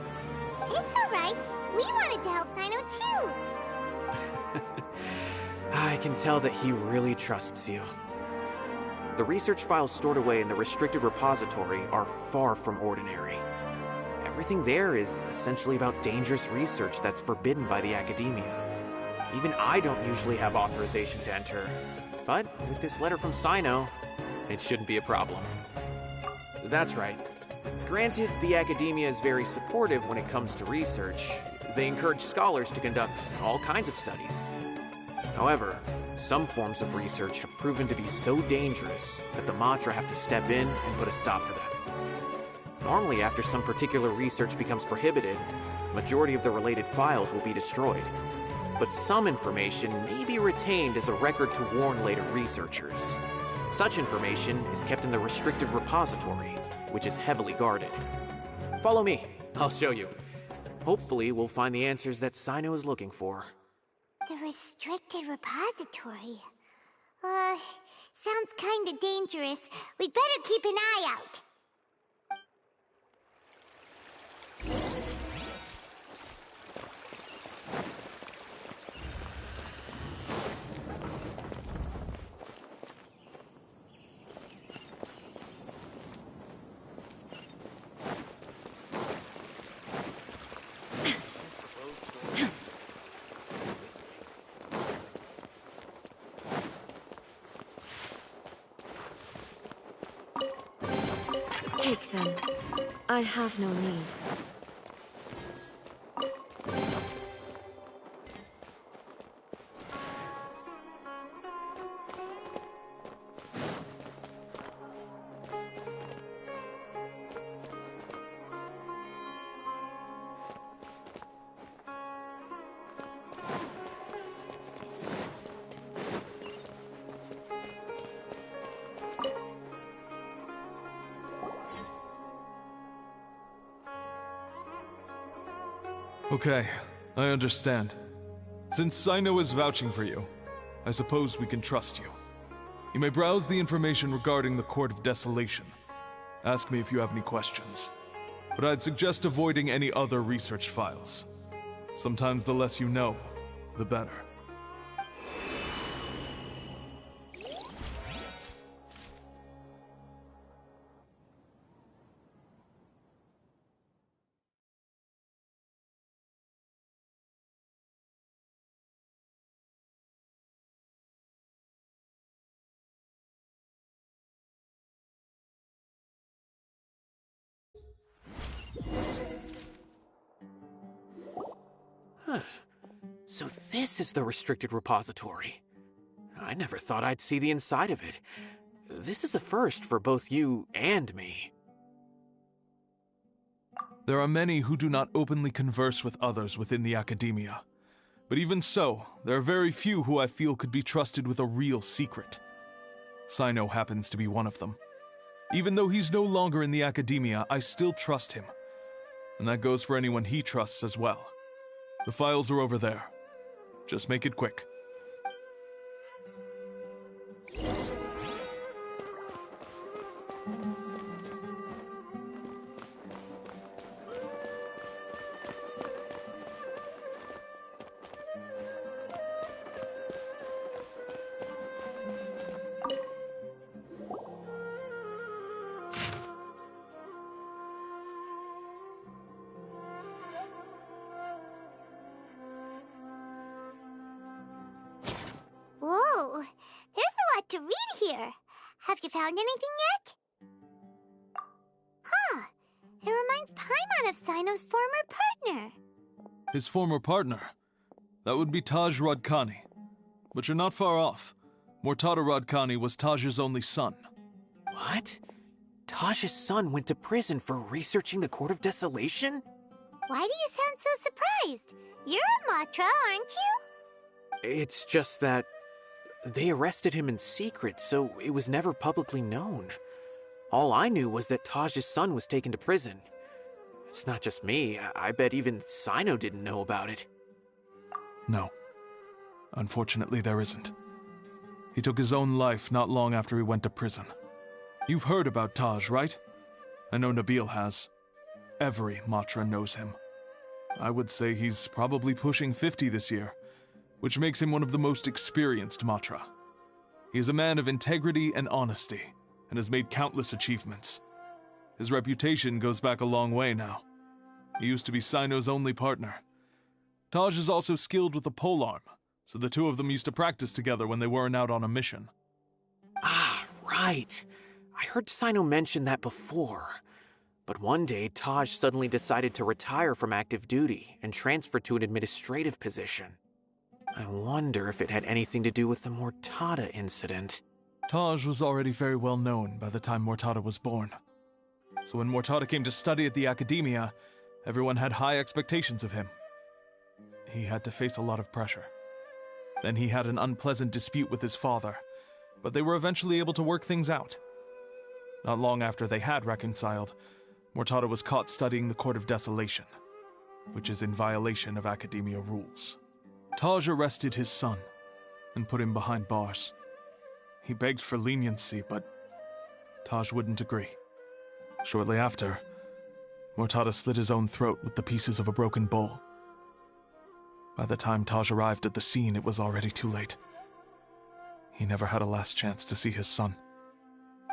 It's alright. We wanted to help Cyno too.
I can tell that he really trusts you. The research files stored away in the restricted repository are far from ordinary. Everything there is essentially about dangerous research that's forbidden by the academia. Even I don't usually have authorization to enter, but with this letter from Cyno, it shouldn't be a problem. That's right. Granted, the academia is very supportive when it comes to research. They encourage scholars to conduct all kinds of studies. However, some forms of research have proven to be so dangerous that the Matra have to step in and put a stop to them. Normally, after some particular research becomes prohibited, majority of the related files will be destroyed. But some information may be retained as a record to warn later researchers. Such information is kept in the restricted repository, which is heavily guarded. Follow me, I'll show you. Hopefully, we'll find the answers that Cyno is looking for.
The restricted repository. Sounds kinda dangerous. We'd better keep an eye out.
Take them. I have no need.
Okay, I understand. Since Cyno is vouching for you, I suppose we can trust you. You may browse the information regarding the Court of Desolation. Ask me if you have any questions. But I'd suggest avoiding any other research files. Sometimes the less you know, the better.
So this is the restricted repository. I never thought I'd see the inside of it. This is a first for both you and me.
There are many who do not openly converse with others within the academia. But even so, there are very few who I feel could be trusted with a real secret. Cyno happens to be one of them. Even though he's no longer in the academia, I still trust him. And that goes for anyone he trusts as well. The files are over there. Just make it quick.
Whoa, there's a lot to read here. Have you found anything yet? Huh, it reminds Paimon of Cyno's former partner.
His former partner? That would be Taj Radkani. But you're not far off. Mortada Radkani was Taj's only son.
What? Taj's son went to prison for researching the Court of Desolation?
Why do you sound so surprised? You're a Matra, aren't you?
It's just that they arrested him in secret, so it was never publicly known. All I knew was that Taj's son was taken to prison, It's not just me. I bet even Cyno didn't know about it.
No. Unfortunately, there isn't. He took his own life not long after he went to prison. You've heard about Taj, right? I know Nabil has. Every Matra knows him. I would say he's probably pushing 50 this year, which makes him one of the most experienced Matra. He is a man of integrity and honesty, and has made countless achievements. His reputation goes back a long way now. He used to be Cyno's only partner. Taj is also skilled with the polearm, so the two of them used to practice together when they weren't out on a mission.
Ah, right. I heard Cyno mention that before. But one day, Taj suddenly decided to retire from active duty and transfer to an administrative position. I wonder if it had anything to do with the Mortada incident.
Taj was already very well known by the time Mortada was born. So when Mortada came to study at the Academia, everyone had high expectations of him. He had to face a lot of pressure. Then he had an unpleasant dispute with his father, but they were eventually able to work things out. Not long after they had reconciled, Mortada was caught studying the Court of Desolation, which is in violation of Academia rules. Taj arrested his son and put him behind bars. He begged for leniency, but Taj wouldn't agree. Shortly after, Mortada slit his own throat with the pieces of a broken bowl. By the time Taj arrived at the scene, it was already too late. He never had a last chance to see his son.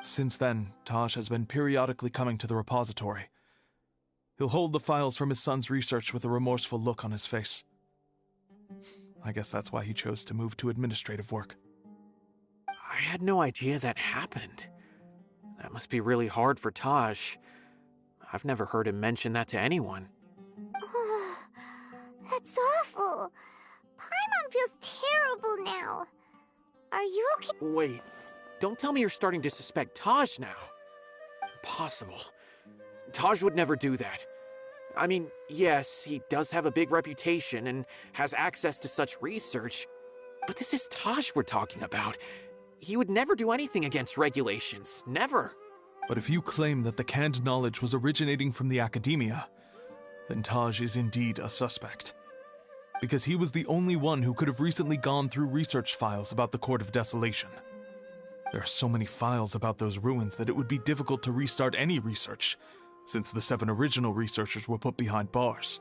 Since then, Taj has been periodically coming to the repository. He'll hold the files from his son's research with a remorseful look on his face. I guess that's why he chose to move to administrative work.
I had no idea that happened. That must be really hard for Taj. I've never heard him mention that to anyone.
That's awful. Paimon feels terrible now. Are you okay?
Wait, don't tell me you're starting to suspect Taj now. Impossible. Taj would never do that. I mean, yes, he does have a big reputation and has access to such research, but this is Taj we're talking about. He would never do anything against regulations. Never.
But if you claim that the canned knowledge was originating from the Academia, then Taj is indeed a suspect. Because he was the only one who could have recently gone through research files about the Court of Desolation. There are so many files about those ruins that it would be difficult to restart any research, since the 7 original researchers were put behind bars.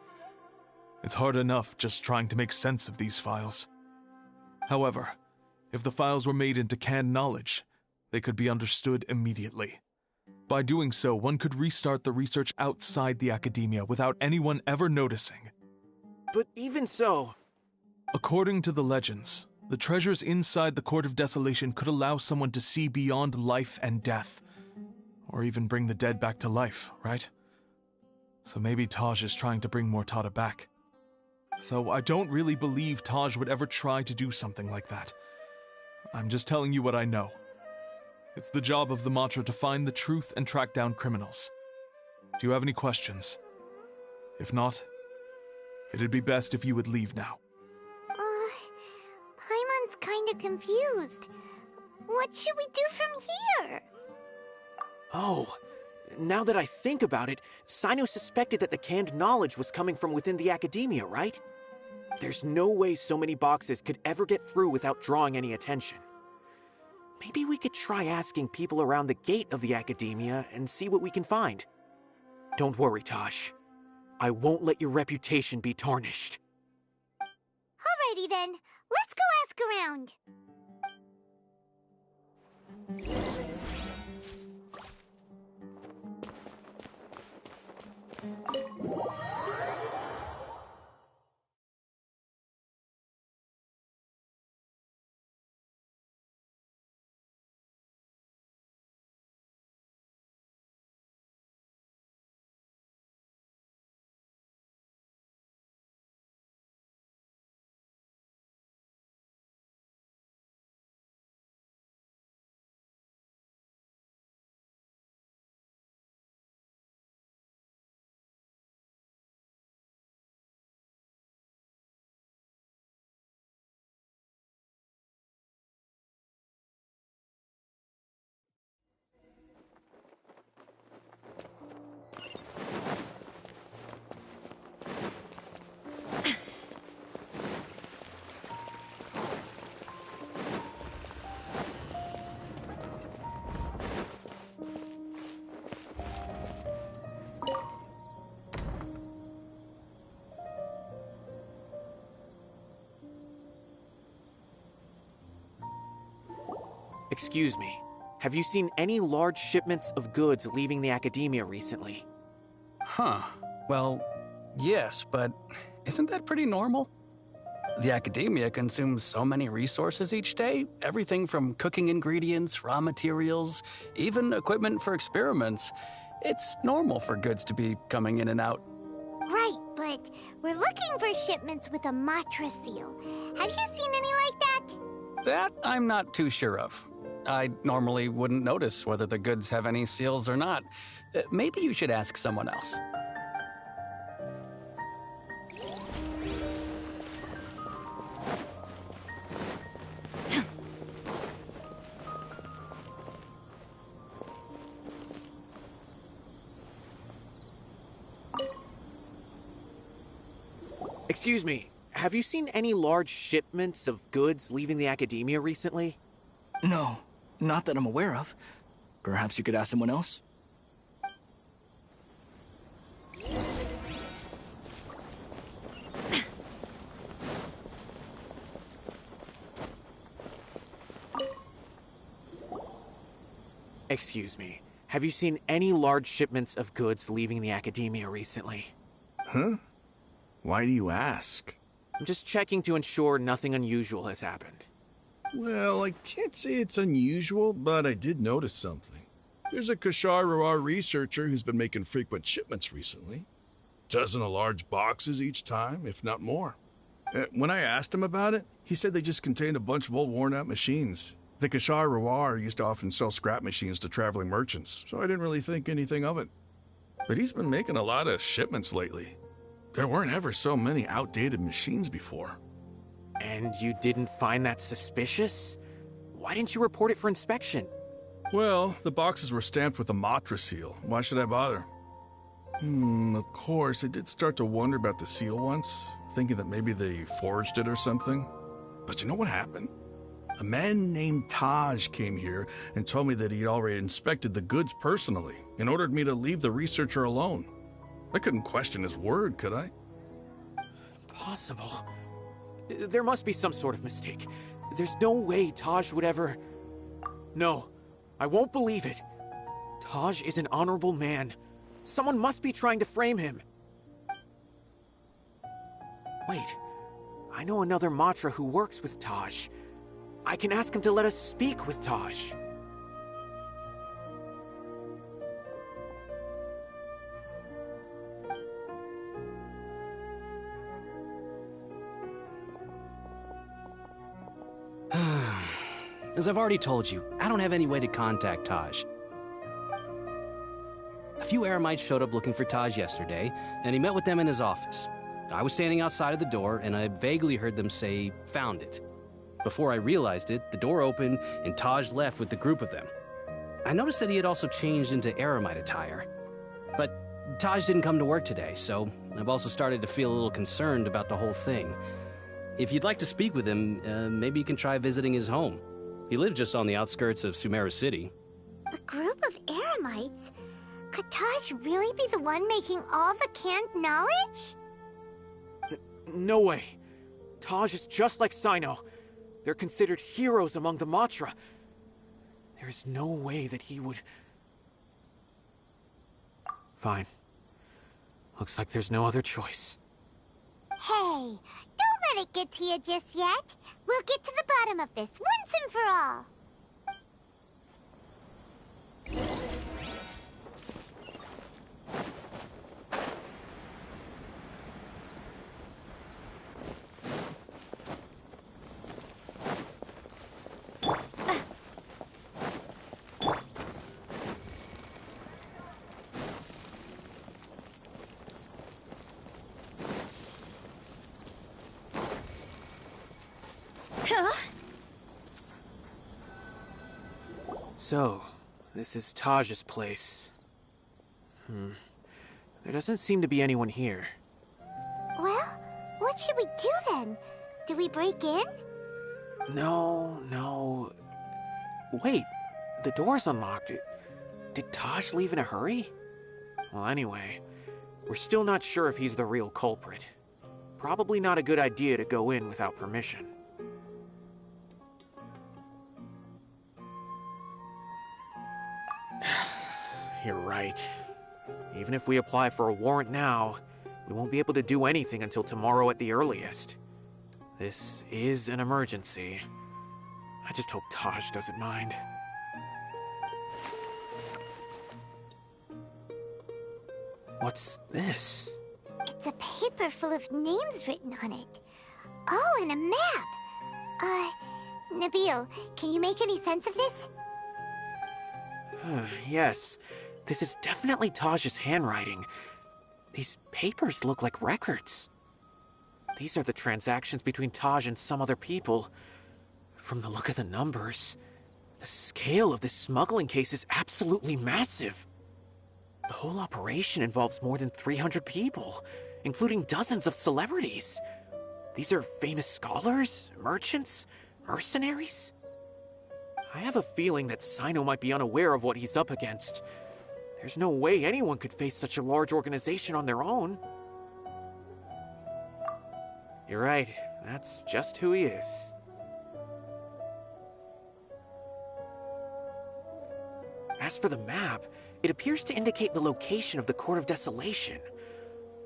It's hard enough just trying to make sense of these files. However, if the files were made into canned knowledge, they could be understood immediately. By doing so, one could restart the research outside the Academia without anyone ever noticing.
But even so...
According to the legends, the treasures inside the Court of Desolation could allow someone to see beyond life and death, or even bring the dead back to life, right? So maybe Taj is trying to bring Mortada back. Though I don't really believe Taj would ever try to do something like that. I'm just telling you what I know. It's the job of the Matra to find the truth and track down criminals. Do you have any questions? If not, it'd be best if you would leave now.
Paimon's kinda confused. What should we do from here?
Oh, now that I think about it, Cyno suspected that the canned knowledge was coming from within the Academia, right? There's no way so many boxes could ever get through without drawing any attention. Maybe we could try asking people around the gate of the Academia and see what we can find. Don't worry, Taj. I won't let your reputation be tarnished.
Alrighty then, let's go ask around.
Excuse me, have you seen any large shipments of goods leaving the academia recently?
Huh. Well, yes, but isn't that pretty normal? The academia consumes so many resources each day, everything from cooking ingredients, raw materials, even equipment for experiments. It's normal for goods to be coming in and out.
Right, but we're looking for shipments with a Matra seal. Have you seen any like that?
That I'm not too sure of. I normally wouldn't notice whether the goods have any seals or not. Maybe you should ask someone else.
Excuse me, have you seen any large shipments of goods leaving the academia recently?
No, not that I'm aware of. Perhaps you could ask someone else?
Excuse me, have you seen any large shipments of goods leaving the academia recently?
Huh? Why do you ask?
I'm just checking to ensure nothing unusual has happened.
Well, I can't say it's unusual, but I did notice something. There's a Kashar researcher who's been making frequent shipments recently. Dozen of large boxes each time, if not more. When I asked him about it, he said they just contained a bunch of old worn-out machines. The Kashar used to often sell scrap machines to traveling merchants, so I didn't really think anything of it. But he's been making a lot of shipments lately. There weren't ever so many outdated machines before.
And you didn't find that suspicious? Why didn't you report it for inspection?
Well, the boxes were stamped with a Matra seal. Why should I bother? Of course, I did start to wonder about the seal once, thinking that maybe they forged it or something. But you know what happened? A man named Taj came here and told me that he'd already inspected the goods personally and ordered me to leave the researcher alone. I couldn't question his word, could I?
Impossible. There must be some sort of mistake. There's no way Taj would ever... No, I won't believe it. Taj is an honorable man. Someone must be trying to frame him. Wait, I know another Matra who works with Taj. I can ask him to let us speak with Taj.
As I've already told you, I don't have any way to contact Taj. A few Eremites showed up looking for Taj yesterday, and he met with them in his office. I was standing outside of the door, and I vaguely heard them say, "Found it." Before I realized it, the door opened, and Taj left with the group of them. I noticed that he had also changed into Eremite attire. But Taj didn't come to work today, so I've also started to feel a little concerned about the whole thing. If you'd like to speak with him, maybe you can try visiting his home. He lives just on the outskirts of Sumeru City.
A group of Eremites? Could Taj really be the one making all the canned knowledge?
No way. Taj is just like Cyno. They're considered heroes among the Matra. There is no way that he would... Fine. Looks like there's no other choice.
Hey, don't let it get to you just yet. We'll get to the bottom of this once and for all.
So, this is Taj's place. There doesn't seem to be anyone here.
Well, what should we do then? Do we break in?
No. Wait, the door's unlocked. Did Taj leave in a hurry? Well, anyway, we're still not sure if he's the real culprit. Probably not a good idea to go in without permission. You're right. Even if we apply for a warrant now, we won't be able to do anything until tomorrow at the earliest. This is an emergency. I just hope Taj doesn't mind. What's this?
It's a paper full of names written on it. Oh, and a map. Nabil, can you make any sense of this?
Yes, this is definitely Taj's handwriting. These papers look like records. These are the transactions between Taj and some other people. From the look of the numbers, the scale of this smuggling case is absolutely massive. The whole operation involves more than 300 people, including dozens of celebrities. These are famous scholars, merchants, mercenaries. I have a feeling that Cyno might be unaware of what he's up against. There's no way anyone could face such a large organization on their own. You're right, that's just who he is. As for the map, it appears to indicate the location of the Court of Desolation.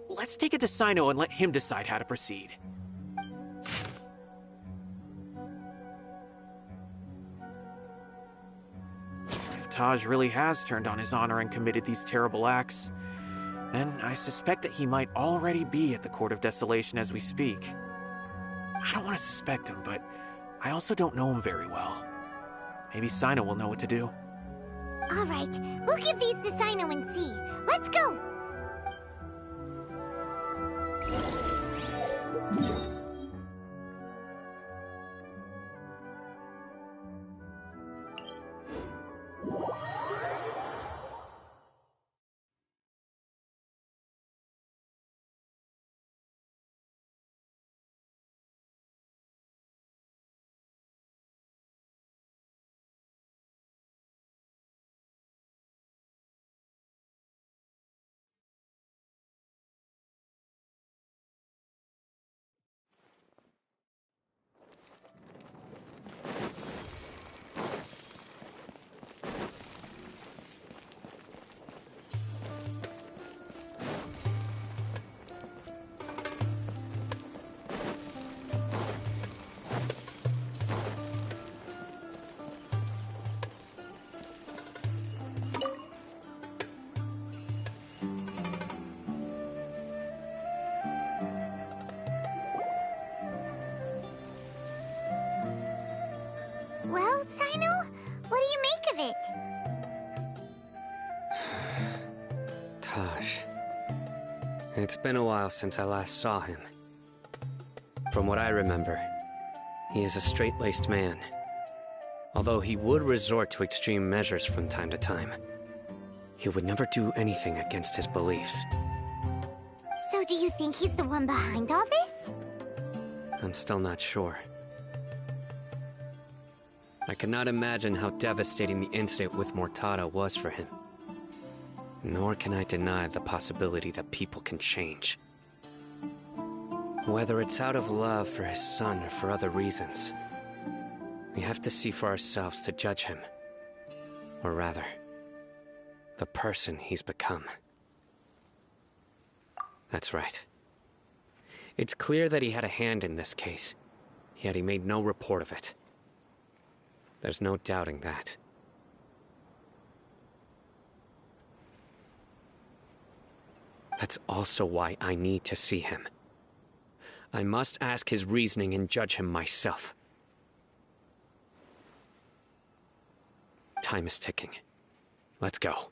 Let's take it to Cyno and let him decide how to proceed. If Taj really has turned on his honor and committed these terrible acts, then I suspect that he might already be at the Court of Desolation as we speak. I don't want to suspect him, but I also don't know him very well. Maybe Cyno will know what to do.
All right, we'll give these to Cyno and see. Let's go! Well, Cyno, what do you make of it?
Taj. It's been a while since I last saw him. From what I remember, he is a straight-laced man. Although he would resort to extreme measures from time to time, he would never do anything against his beliefs.
So do you think he's the one behind all this?
I'm still not sure. I cannot imagine how devastating the incident with Mortada was for him. Nor can I deny the possibility that people can change. Whether it's out of love for his son or for other reasons, we have to see for ourselves to judge him. Or rather, the person he's become. That's right. It's clear that he had a hand in this case, yet he made no report of it. There's no doubting that. That's also why I need to see him. I must ask his reasoning and judge him myself. Time is ticking. Let's go.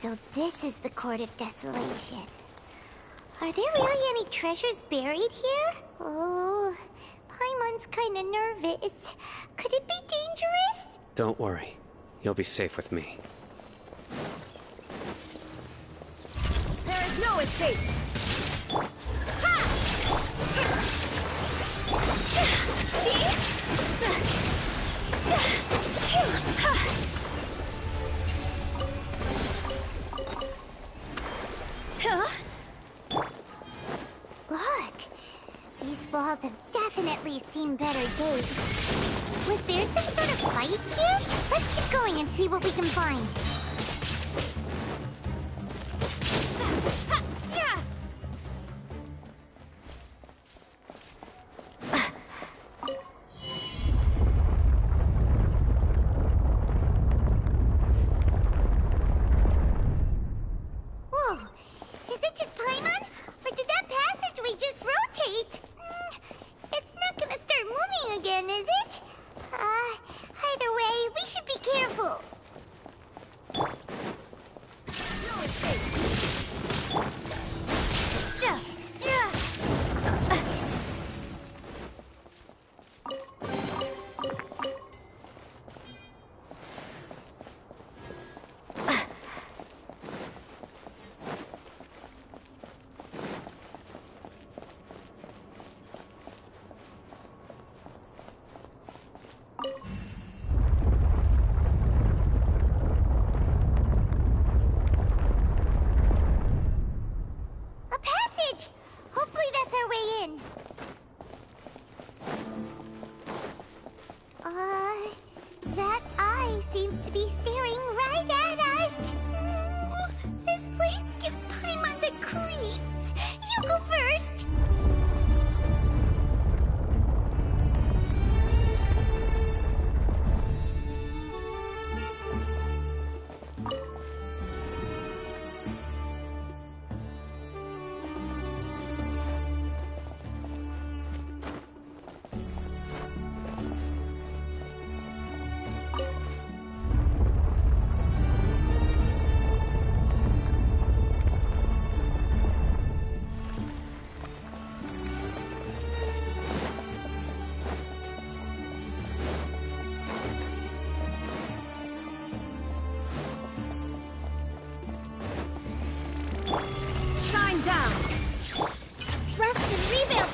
So this is the Court of Desolation. Are there really any treasures buried here? Oh, Paimon's kinda nervous. Could it be dangerous?
Don't worry. You'll be safe with me.
There is no escape!
Look, these walls have definitely seen better days. Was there some sort of fight here? Let's keep going and see what we can find. Whoa, is it just Paimon? Or did that passageway just rotate? It's not gonna start moving again, is it? Either way, we should be careful.
No escape!
A passage! Hopefully that's our way in. That eye seems to be staring right at us. This place gives Paimon the creeps. You go first.
Shine down!
Rest and rebuild.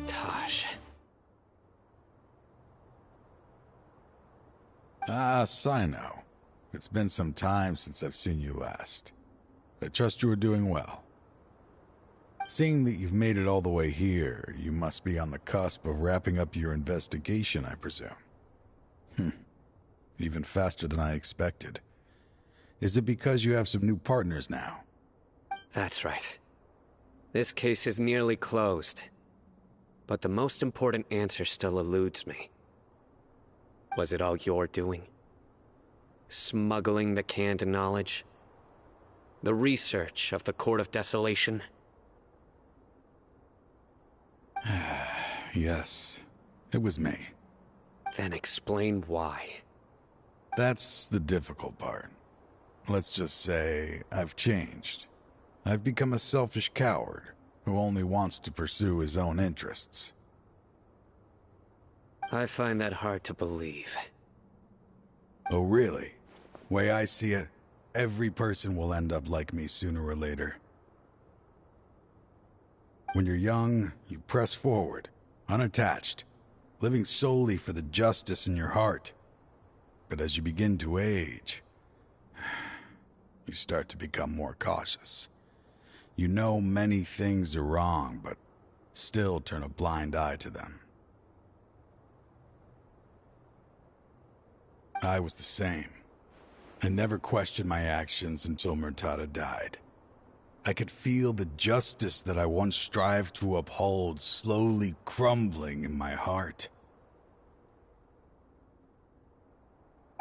Taj.
Ah, Cyno. It's been some time since I've seen you last. I trust you are doing well. Seeing that you've made it all the way here, you must be on the cusp of wrapping up your investigation, I presume. Even faster than I expected. Is it because you have some new partners now?
That's right. This case is nearly closed. But the most important answer still eludes me. Was it all your doing? Smuggling the canned knowledge? The research of the Court of Desolation?
Yes, it was me.
Then explain why.
That's the difficult part. Let's just say I've changed. I've become a selfish coward who only wants to pursue his own interests.
I find that hard to believe.
Oh, really? Way I see it, every person will end up like me sooner or later. When you're young, you press forward, unattached, living solely for the justice in your heart. But as you begin to age, You start to become more cautious. You know many things are wrong, but still turn a blind eye to them. I was the same. I never questioned my actions until Murtada died. I could feel the justice that I once strived to uphold slowly crumbling in my heart.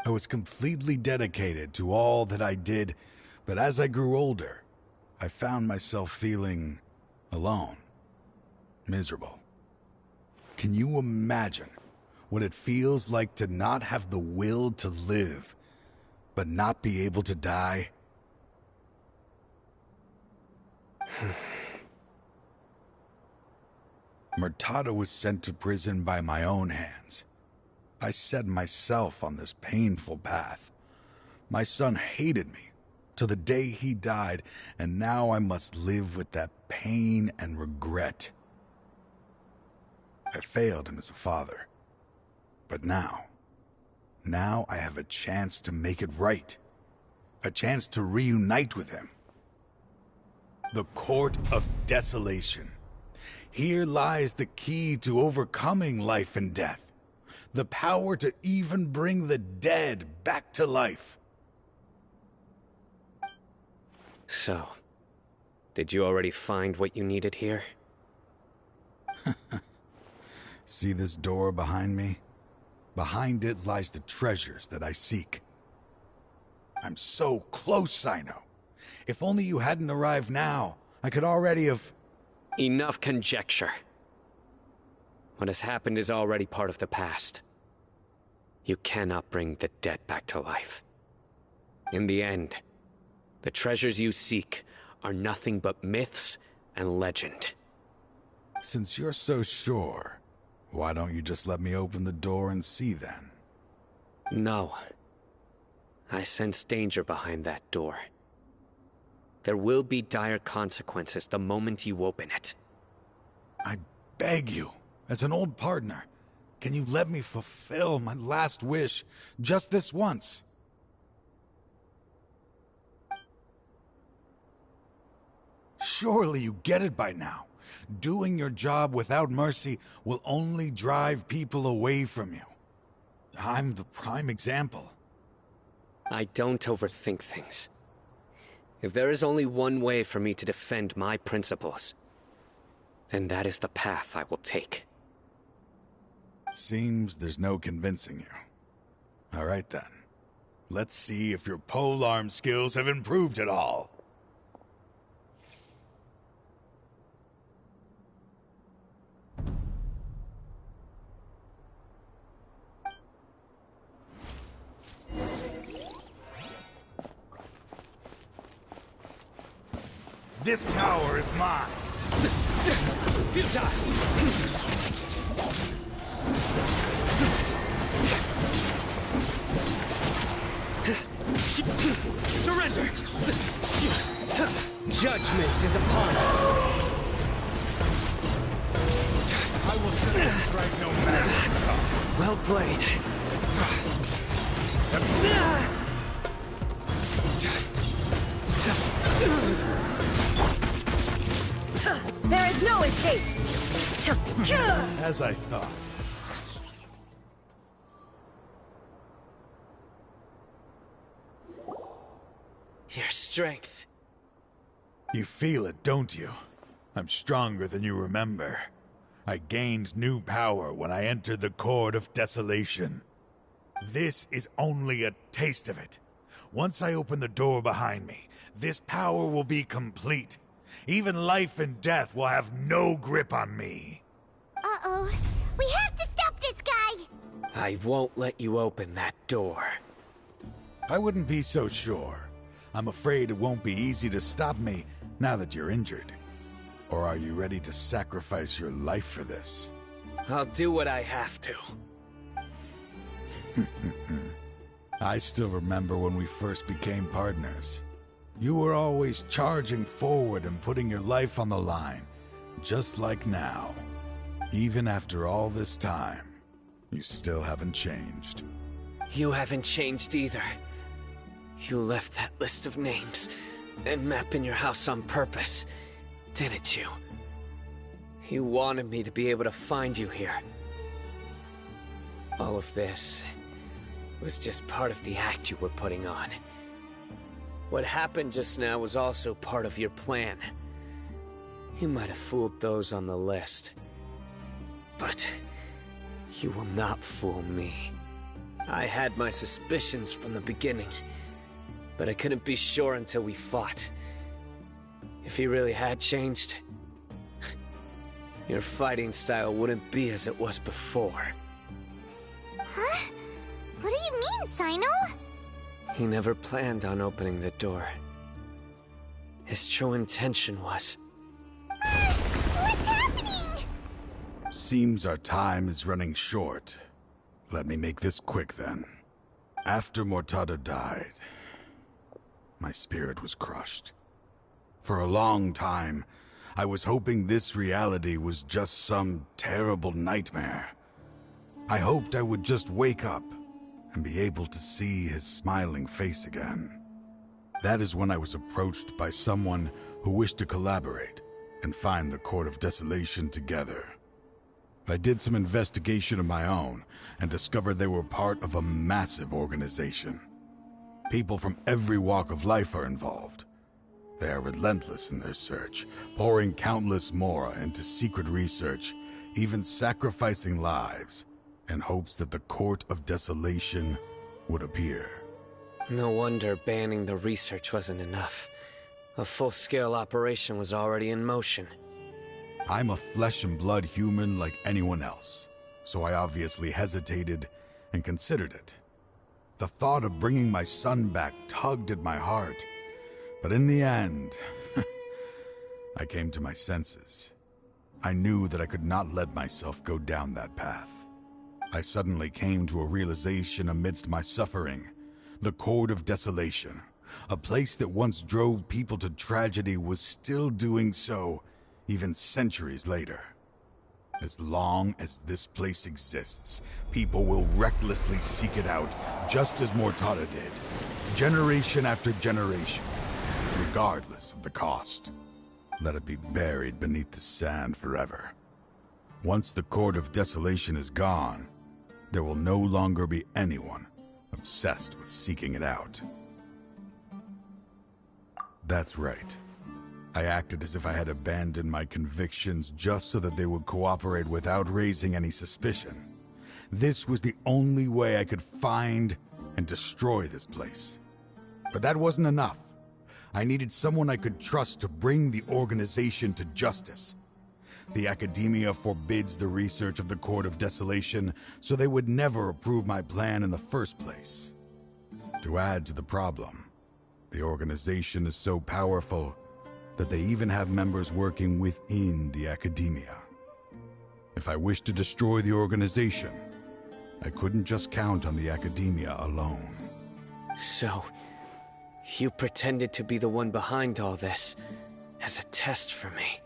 I was completely dedicated to all that I did, but as I grew older, I found myself feeling alone, miserable. Can you imagine what it feels like to not have the will to live, but not be able to die? Murtada was sent to prison by my own hands. I set myself on this painful path. My son hated me till the day he died, and now I must live with that pain and regret. I failed him as a father. But now I have a chance to make it right. A chance to reunite with him. The Court of Desolation. Here lies the key to overcoming life and death. The power to even bring the dead back to life.
So, did you already find what you needed here?
See this door behind me? Behind it lies the treasures that I seek. I'm so close, Cyno. If only you hadn't arrived now, I could already have...
Enough conjecture. What has happened is already part of the past. You cannot bring the dead back to life. In the end, the treasures you seek are nothing but myths and legend.
Since you're so sure, why don't you just let me open the door and see then?
No. I sense danger behind that door. There will be dire consequences the moment you open it.
I beg you, as an old partner, can you let me fulfill my last wish just this once? Surely you get it by now. Doing your job without mercy will only drive people away from you. I'm the prime example.
I don't overthink things. If there is only one way for me to defend my principles, then that is the path I will take.
Seems there's no convincing you. All right then. Let's see if your polearm skills have improved at all. This power is mine.
Futile! Surrender! Judgment is upon you.
I will set them straight no matter.
Well played.
There is no escape!
As I thought.
Your strength.
You feel it, don't you? I'm stronger than you remember. I gained new power when I entered the Court of Desolation. This is only a taste of it. Once I open the door behind me, this power will be complete. Even life and death will have no grip on me.
Uh-oh. We have to stop this guy!
I won't let you open that door.
I wouldn't be so sure. I'm afraid it won't be easy to stop me now that you're injured. Or are you ready to sacrifice your life for this?
I'll do what I have to.
I still remember when we first became partners. You were always charging forward and putting your life on the line, just like now. Even after all this time, you still haven't changed.
You haven't changed either. You left that list of names and map in your house on purpose, didn't you? You wanted me to be able to find you here. All of this was just part of the act you were putting on. What happened just now was also part of your plan. You might have fooled those on the list, but you will not fool me. I had my suspicions from the beginning, but I couldn't be sure until we fought. If he really had changed, your fighting style wouldn't be as it was before.
Huh? What do you mean, Cyno?
He never planned on opening the door. His true intention was...
What's happening?
Seems our time is running short. Let me make this quick then. After Mortada died, my spirit was crushed. For a long time, I was hoping this reality was just some terrible nightmare. I hoped I would just wake up and be able to see his smiling face again. That is when I was approached by someone who wished to collaborate and find the Court of Desolation together. I did some investigation of my own and discovered they were part of a massive organization. People from every walk of life are involved. They are relentless in their search, pouring countless mora into secret research, even sacrificing lives in hopes that the Court of Desolation would appear.
No wonder banning the research wasn't enough. A full-scale operation was already in motion.
I'm a flesh and blood human like anyone else, so I obviously hesitated and considered it. The thought of bringing my son back tugged at my heart, but in the end, I came to my senses. I knew that I could not let myself go down that path. I suddenly came to a realization amidst my suffering. The Court of Desolation, a place that once drove people to tragedy, was still doing so even centuries later. As long as this place exists, people will recklessly seek it out, just as Mortada did, generation after generation, regardless of the cost. Let it be buried beneath the sand forever. Once the Court of Desolation is gone, there will no longer be anyone obsessed with seeking it out. That's right. I acted as if I had abandoned my convictions just so that they would cooperate without raising any suspicion. This was the only way I could find and destroy this place. But that wasn't enough. I needed someone I could trust to bring the organization to justice. The Academia forbids the research of the Court of Desolation, so they would never approve my plan in the first place. To add to the problem, the organization is so powerful that they even have members working within the Academia. If I wished to destroy the organization, I couldn't just count on the Academia alone.
So, you pretended to be the one behind all this, as a test for me.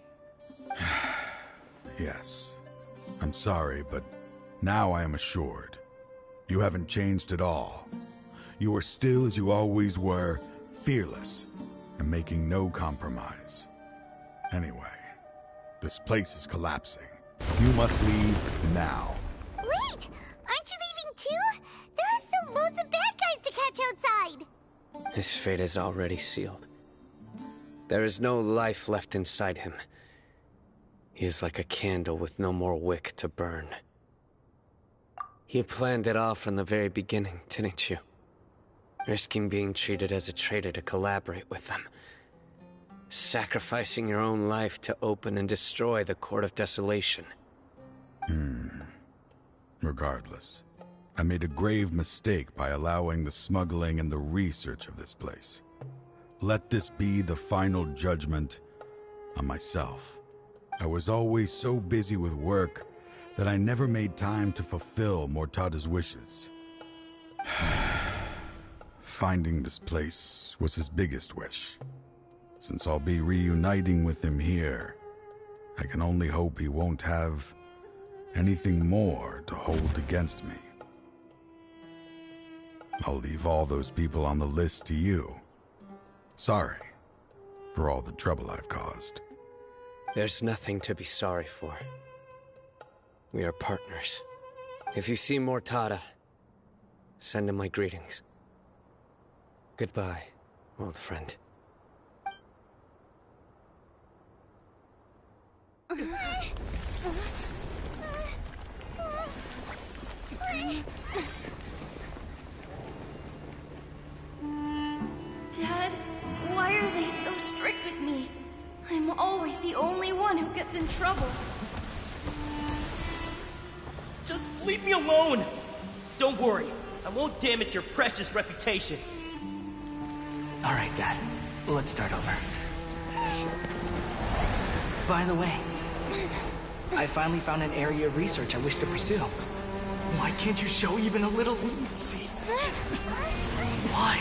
Yes. I'm sorry, but now I am assured. You haven't changed at all. You are still as you always were, fearless, and making no compromise. Anyway, this place is collapsing. You must leave now.
Wait! Aren't you leaving too? There are still loads of bad guys to catch outside!
His fate is already sealed. There is no life left inside him. He is like a candle with no more wick to burn. You planned it all from the very beginning, didn't you? Risking being treated as a traitor to collaborate with them. Sacrificing your own life to open and destroy the Court of Desolation.
Regardless, I made a grave mistake by allowing the smuggling and the research of this place. Let this be the final judgment on myself. I was always so busy with work that I never made time to fulfill Mortada's wishes. Finding this place was his biggest wish. Since I'll be reuniting with him here, I can only hope he won't have anything more to hold against me.
I'll leave all those people on the list to you. Sorry for all the trouble I've caused.
There's nothing to be sorry for. We are partners. If you see Mortada, send him my greetings. Goodbye, old friend.
Dad, why are they so strict with me? I'm always the only one who gets in trouble.
Just leave me alone! Don't worry, I won't damage your precious reputation.
All right, Dad. Let's start over. By the way, I finally found an area of research I wish to pursue. Why can't you show even a little leniency? Why?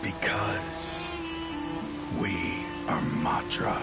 Because we are Matra.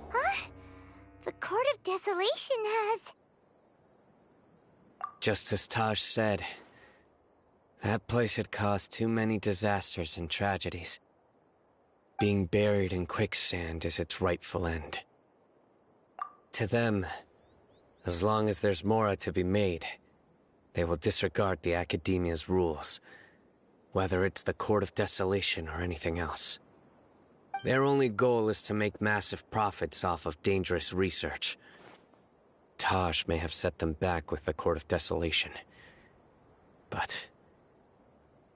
Huh? The Court of Desolation has...
Just as Taj said, that place had caused too many disasters and tragedies. Being buried in quicksand is its rightful end. To them, as long as there's Mora to be made, they will disregard the Academia's rules, whether it's the Court of Desolation or anything else. Their only goal is to make massive profits off of dangerous research. Taj may have set them back with the Court of Desolation, but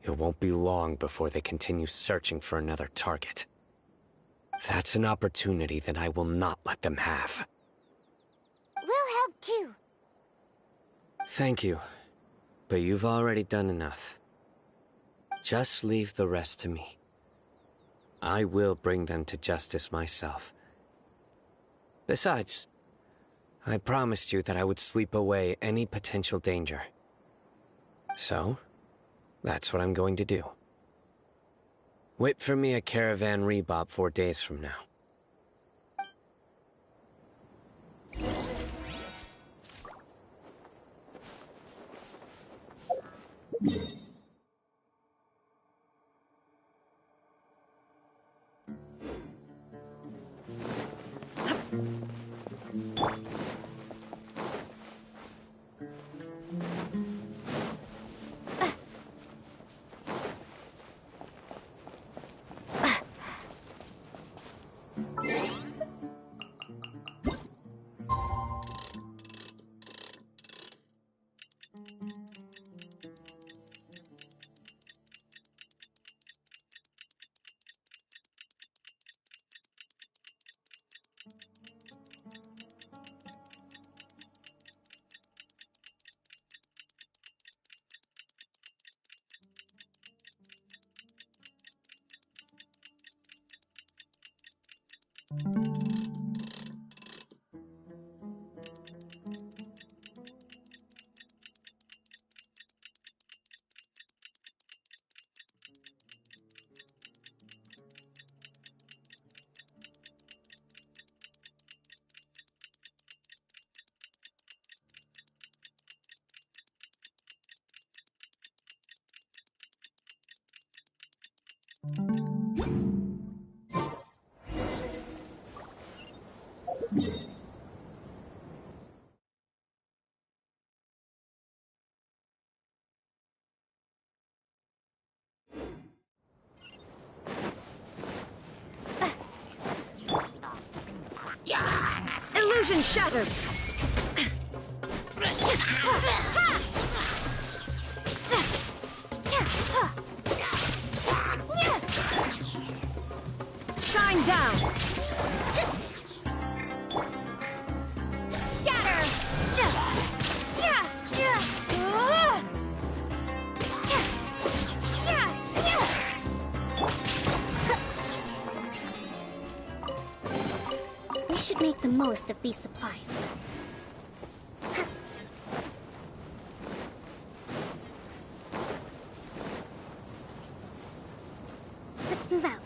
it won't be long before they continue searching for another target. That's an opportunity that I will not let them have.
We'll help too.
Thank you, but you've already done enough. Just leave the rest to me. I will bring them to justice myself. Besides, I promised you that I would sweep away any potential danger. So, that's what I'm going to do. Wait for me a caravan rebob 4 days from now.
Illusion shattered! Shine down!
Scatter!
We should make the most of these supplies. Let's move out.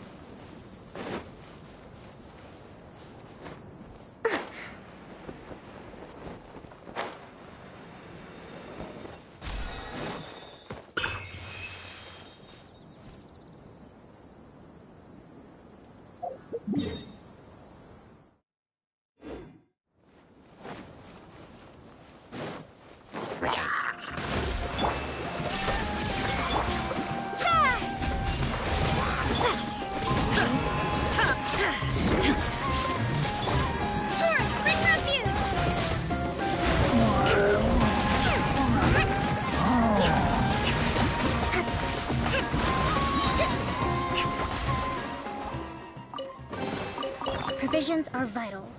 Provisions are vital.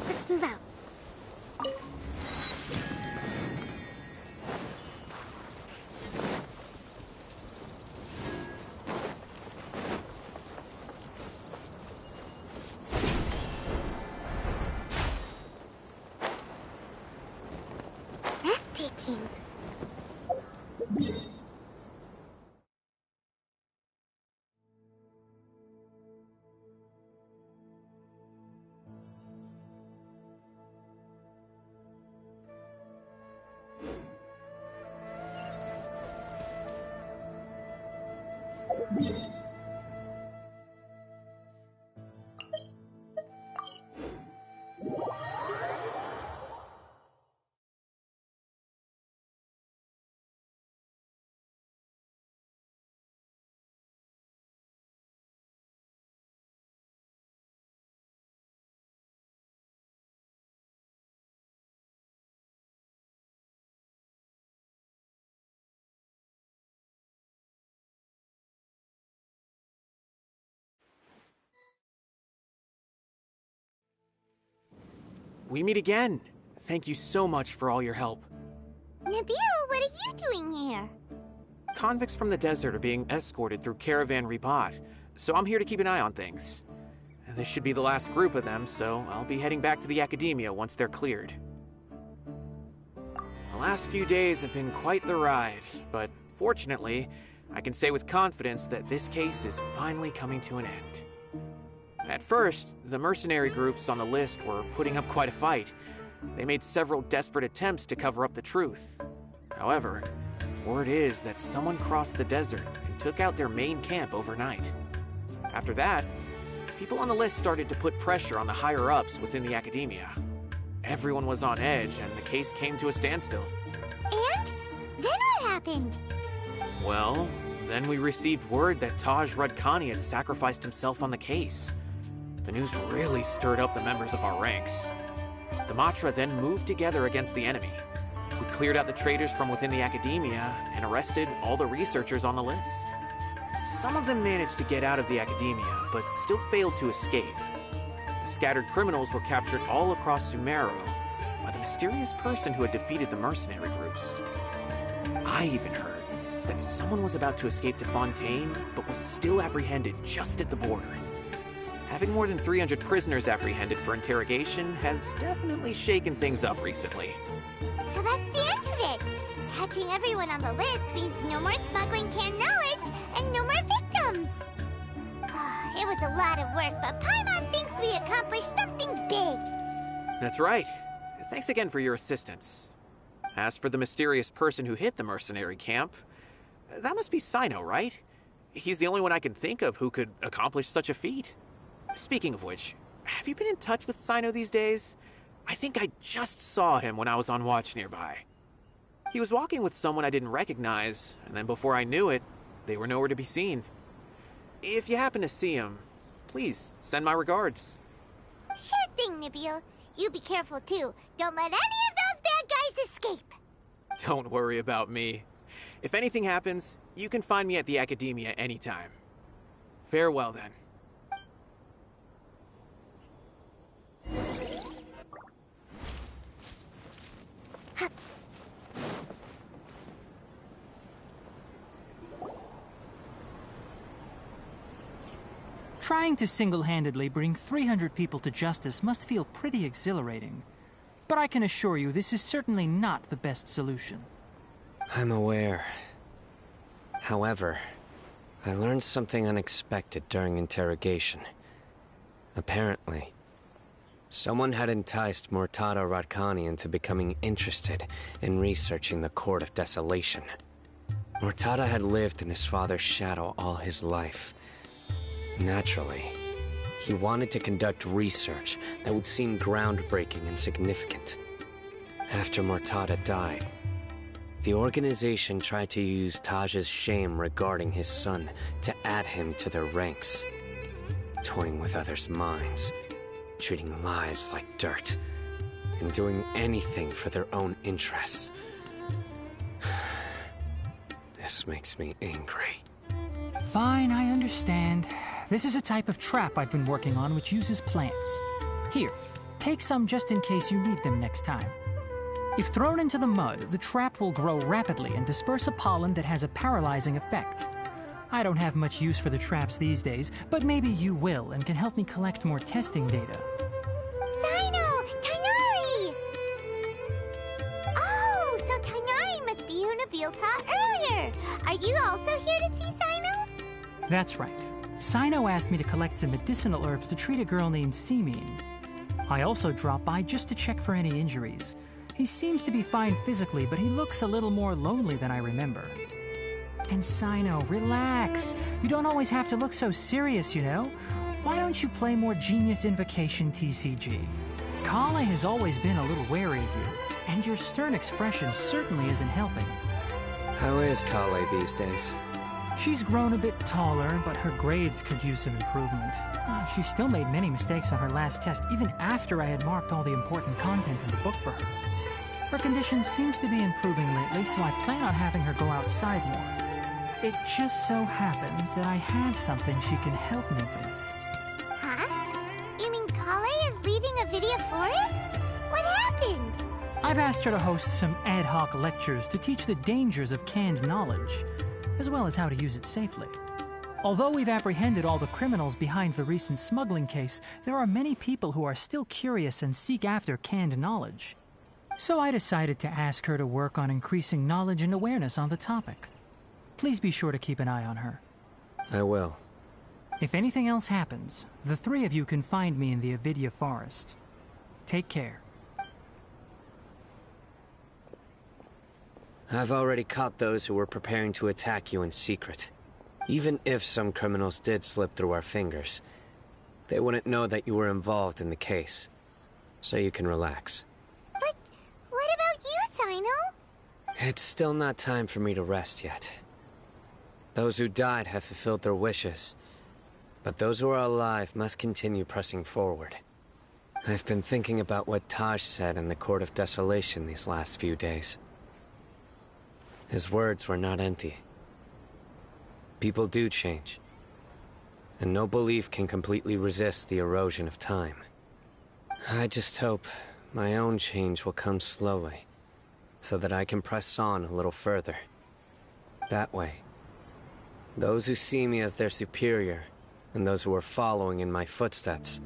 Let's move out. Breathtaking.
We meet again. Thank you so much for all your help.
Nabil, what are you doing here?
Convicts from the desert are being escorted through Caravan Ribat, so I'm here to keep an eye on things. This should be the last group of them, so I'll be heading back to the Academia once they're cleared. The last few days have been quite the ride, but fortunately, I can say with confidence that this case is finally coming to an end. At first, the mercenary groups on the list were putting up quite a fight. They made several desperate attempts to cover up the truth. However, word is that someone crossed the desert and took out their main camp overnight. After that, people on the list started to put pressure on the higher-ups within the Academia. Everyone was on edge, and the case came to a standstill.
And? Then what happened?
Well, then we received word that Taj Rudkani had sacrificed himself on the case. The news really stirred up the members of our ranks. The Matra then moved together against the enemy. We cleared out the traitors from within the Academia and arrested all the researchers on the list. Some of them managed to get out of the Academia, but still failed to escape. The scattered criminals were captured all across Sumeru by the mysterious person who had defeated the mercenary groups. I even heard that someone was about to escape to Fontaine, but was still apprehended just at the border. Having more than 300 prisoners apprehended for interrogation has definitely shaken things up recently.
So that's the end of it. Catching everyone on the list means no more smuggling canned knowledge and no more victims. It was a lot of work, but Paimon thinks we accomplished something big.
That's right. Thanks again for your assistance. As for the mysterious person who hit the mercenary camp, That must be Cyno, right? He's the only one I can think of who could accomplish such a feat. Speaking of which, have you been in touch with Cyno these days? I think I just saw him when I was on watch nearby. He was walking with someone I didn't recognize, and then before I knew it, they were nowhere to be seen. If you happen to see him, please send my regards.
Sure thing, Nibule. You be careful too. Don't let any of those bad guys escape.
Don't worry about me. If anything happens, you can find me at the Academia anytime. Farewell then.
Trying to single-handedly bring 300 people to justice must feel pretty exhilarating. But I can assure you this is certainly not the best solution.
I'm aware. However, I learned something unexpected during interrogation. Apparently, someone had enticed Mortada Radkani into becoming interested in researching the Court of Desolation. Mortada had lived in his father's shadow all his life. Naturally, he wanted to conduct research that would seem groundbreaking and significant. After Mortada died, the organization tried to use Taj's shame regarding his son to add him to their ranks, toying with others' minds, treating lives like dirt, and doing anything for their own interests. This makes me angry.
Fine, I understand. This is a type of trap I've been working on which uses plants. Here, take some just in case you need them next time. If thrown into the mud, the trap will grow rapidly and disperse a pollen that has a paralyzing effect. I don't have much use for the traps these days, but maybe you will and can help me collect more testing data.
Cyno! Tighnari! Oh, so Tighnari must be who Nibule saw earlier. Are you also here to see Cyno?
That's right. Cyno asked me to collect some medicinal herbs to treat a girl named Seemine. I also dropped by just to check for any injuries. He seems to be fine physically, but he looks a little more lonely than I remember. And Cyno, relax. You don't always have to look so serious, you know? Why don't you play more Genius Invocation TCG? Kale has always been a little wary of you, and your stern expression certainly isn't helping.
How is Kale these days?
She's grown a bit taller, but her grades could use some improvement. She still made many mistakes on her last test, even after I had marked all the important content in the book for her. Her condition seems to be improving lately, so I plan on having her go outside more. It just so happens that I have something she can help me with.
Huh? You mean Kale is leaving Avidia Forest? What happened?
I've asked her to host some ad hoc lectures to teach the dangers of canned knowledge, as well as how to use it safely. Although we've apprehended all the criminals behind the recent smuggling case, there are many people who are still curious and seek after canned knowledge. So I decided to ask her to work on increasing knowledge and awareness on the topic. Please be sure to keep an eye on her.
I will.
If anything else happens, the three of you can find me in the Avidia Forest. Take care.
I've already caught those who were preparing to attack you in secret. Even if some criminals did slip through our fingers, they wouldn't know that you were involved in the case. So you can relax.
But what about you, Cyno?
It's still not time for me to rest yet. Those who died have fulfilled their wishes, but those who are alive must continue pressing forward. I've been thinking about what Taj said in the Court of Desolation these last few days. His words were not empty. People do change, and no belief can completely resist the erosion of time. I just hope my own change will come slowly, so that I can press on a little further. That way, those who see me as their superior, and those who are following in my footsteps,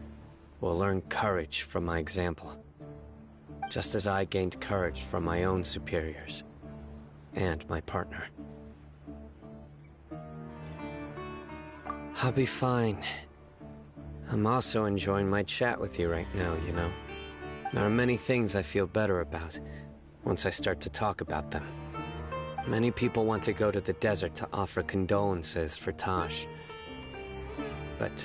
will learn courage from my example. Just as I gained courage from my own superiors, and my partner. I'll be fine. I'm also enjoying my chat with you right now, you know. There are many things I feel better about once I start to talk about them. Many people want to go to the desert to offer condolences for Taj. But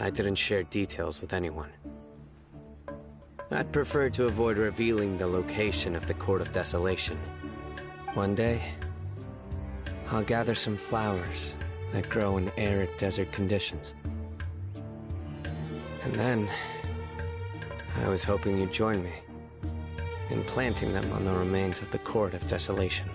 I didn't share details with anyone. I'd prefer to avoid revealing the location of the Court of Desolation. One day, I'll gather some flowers that grow in arid desert conditions. And then, I was hoping you'd join me in planting them on the remains of the Court of Desolation.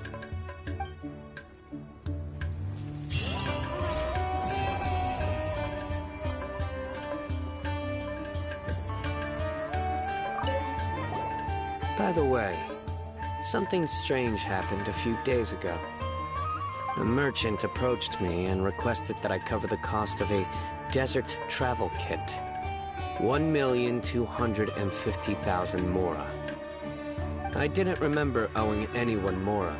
By the way, something strange happened a few days ago. A merchant approached me and requested that I cover the cost of a desert travel kit. 1,250,000 mora. I didn't remember owing anyone mora,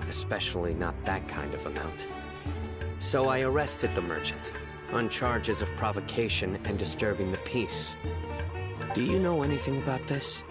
especially not that kind of amount. So I arrested the merchant on charges of provocation and disturbing the peace. Do you know anything about this?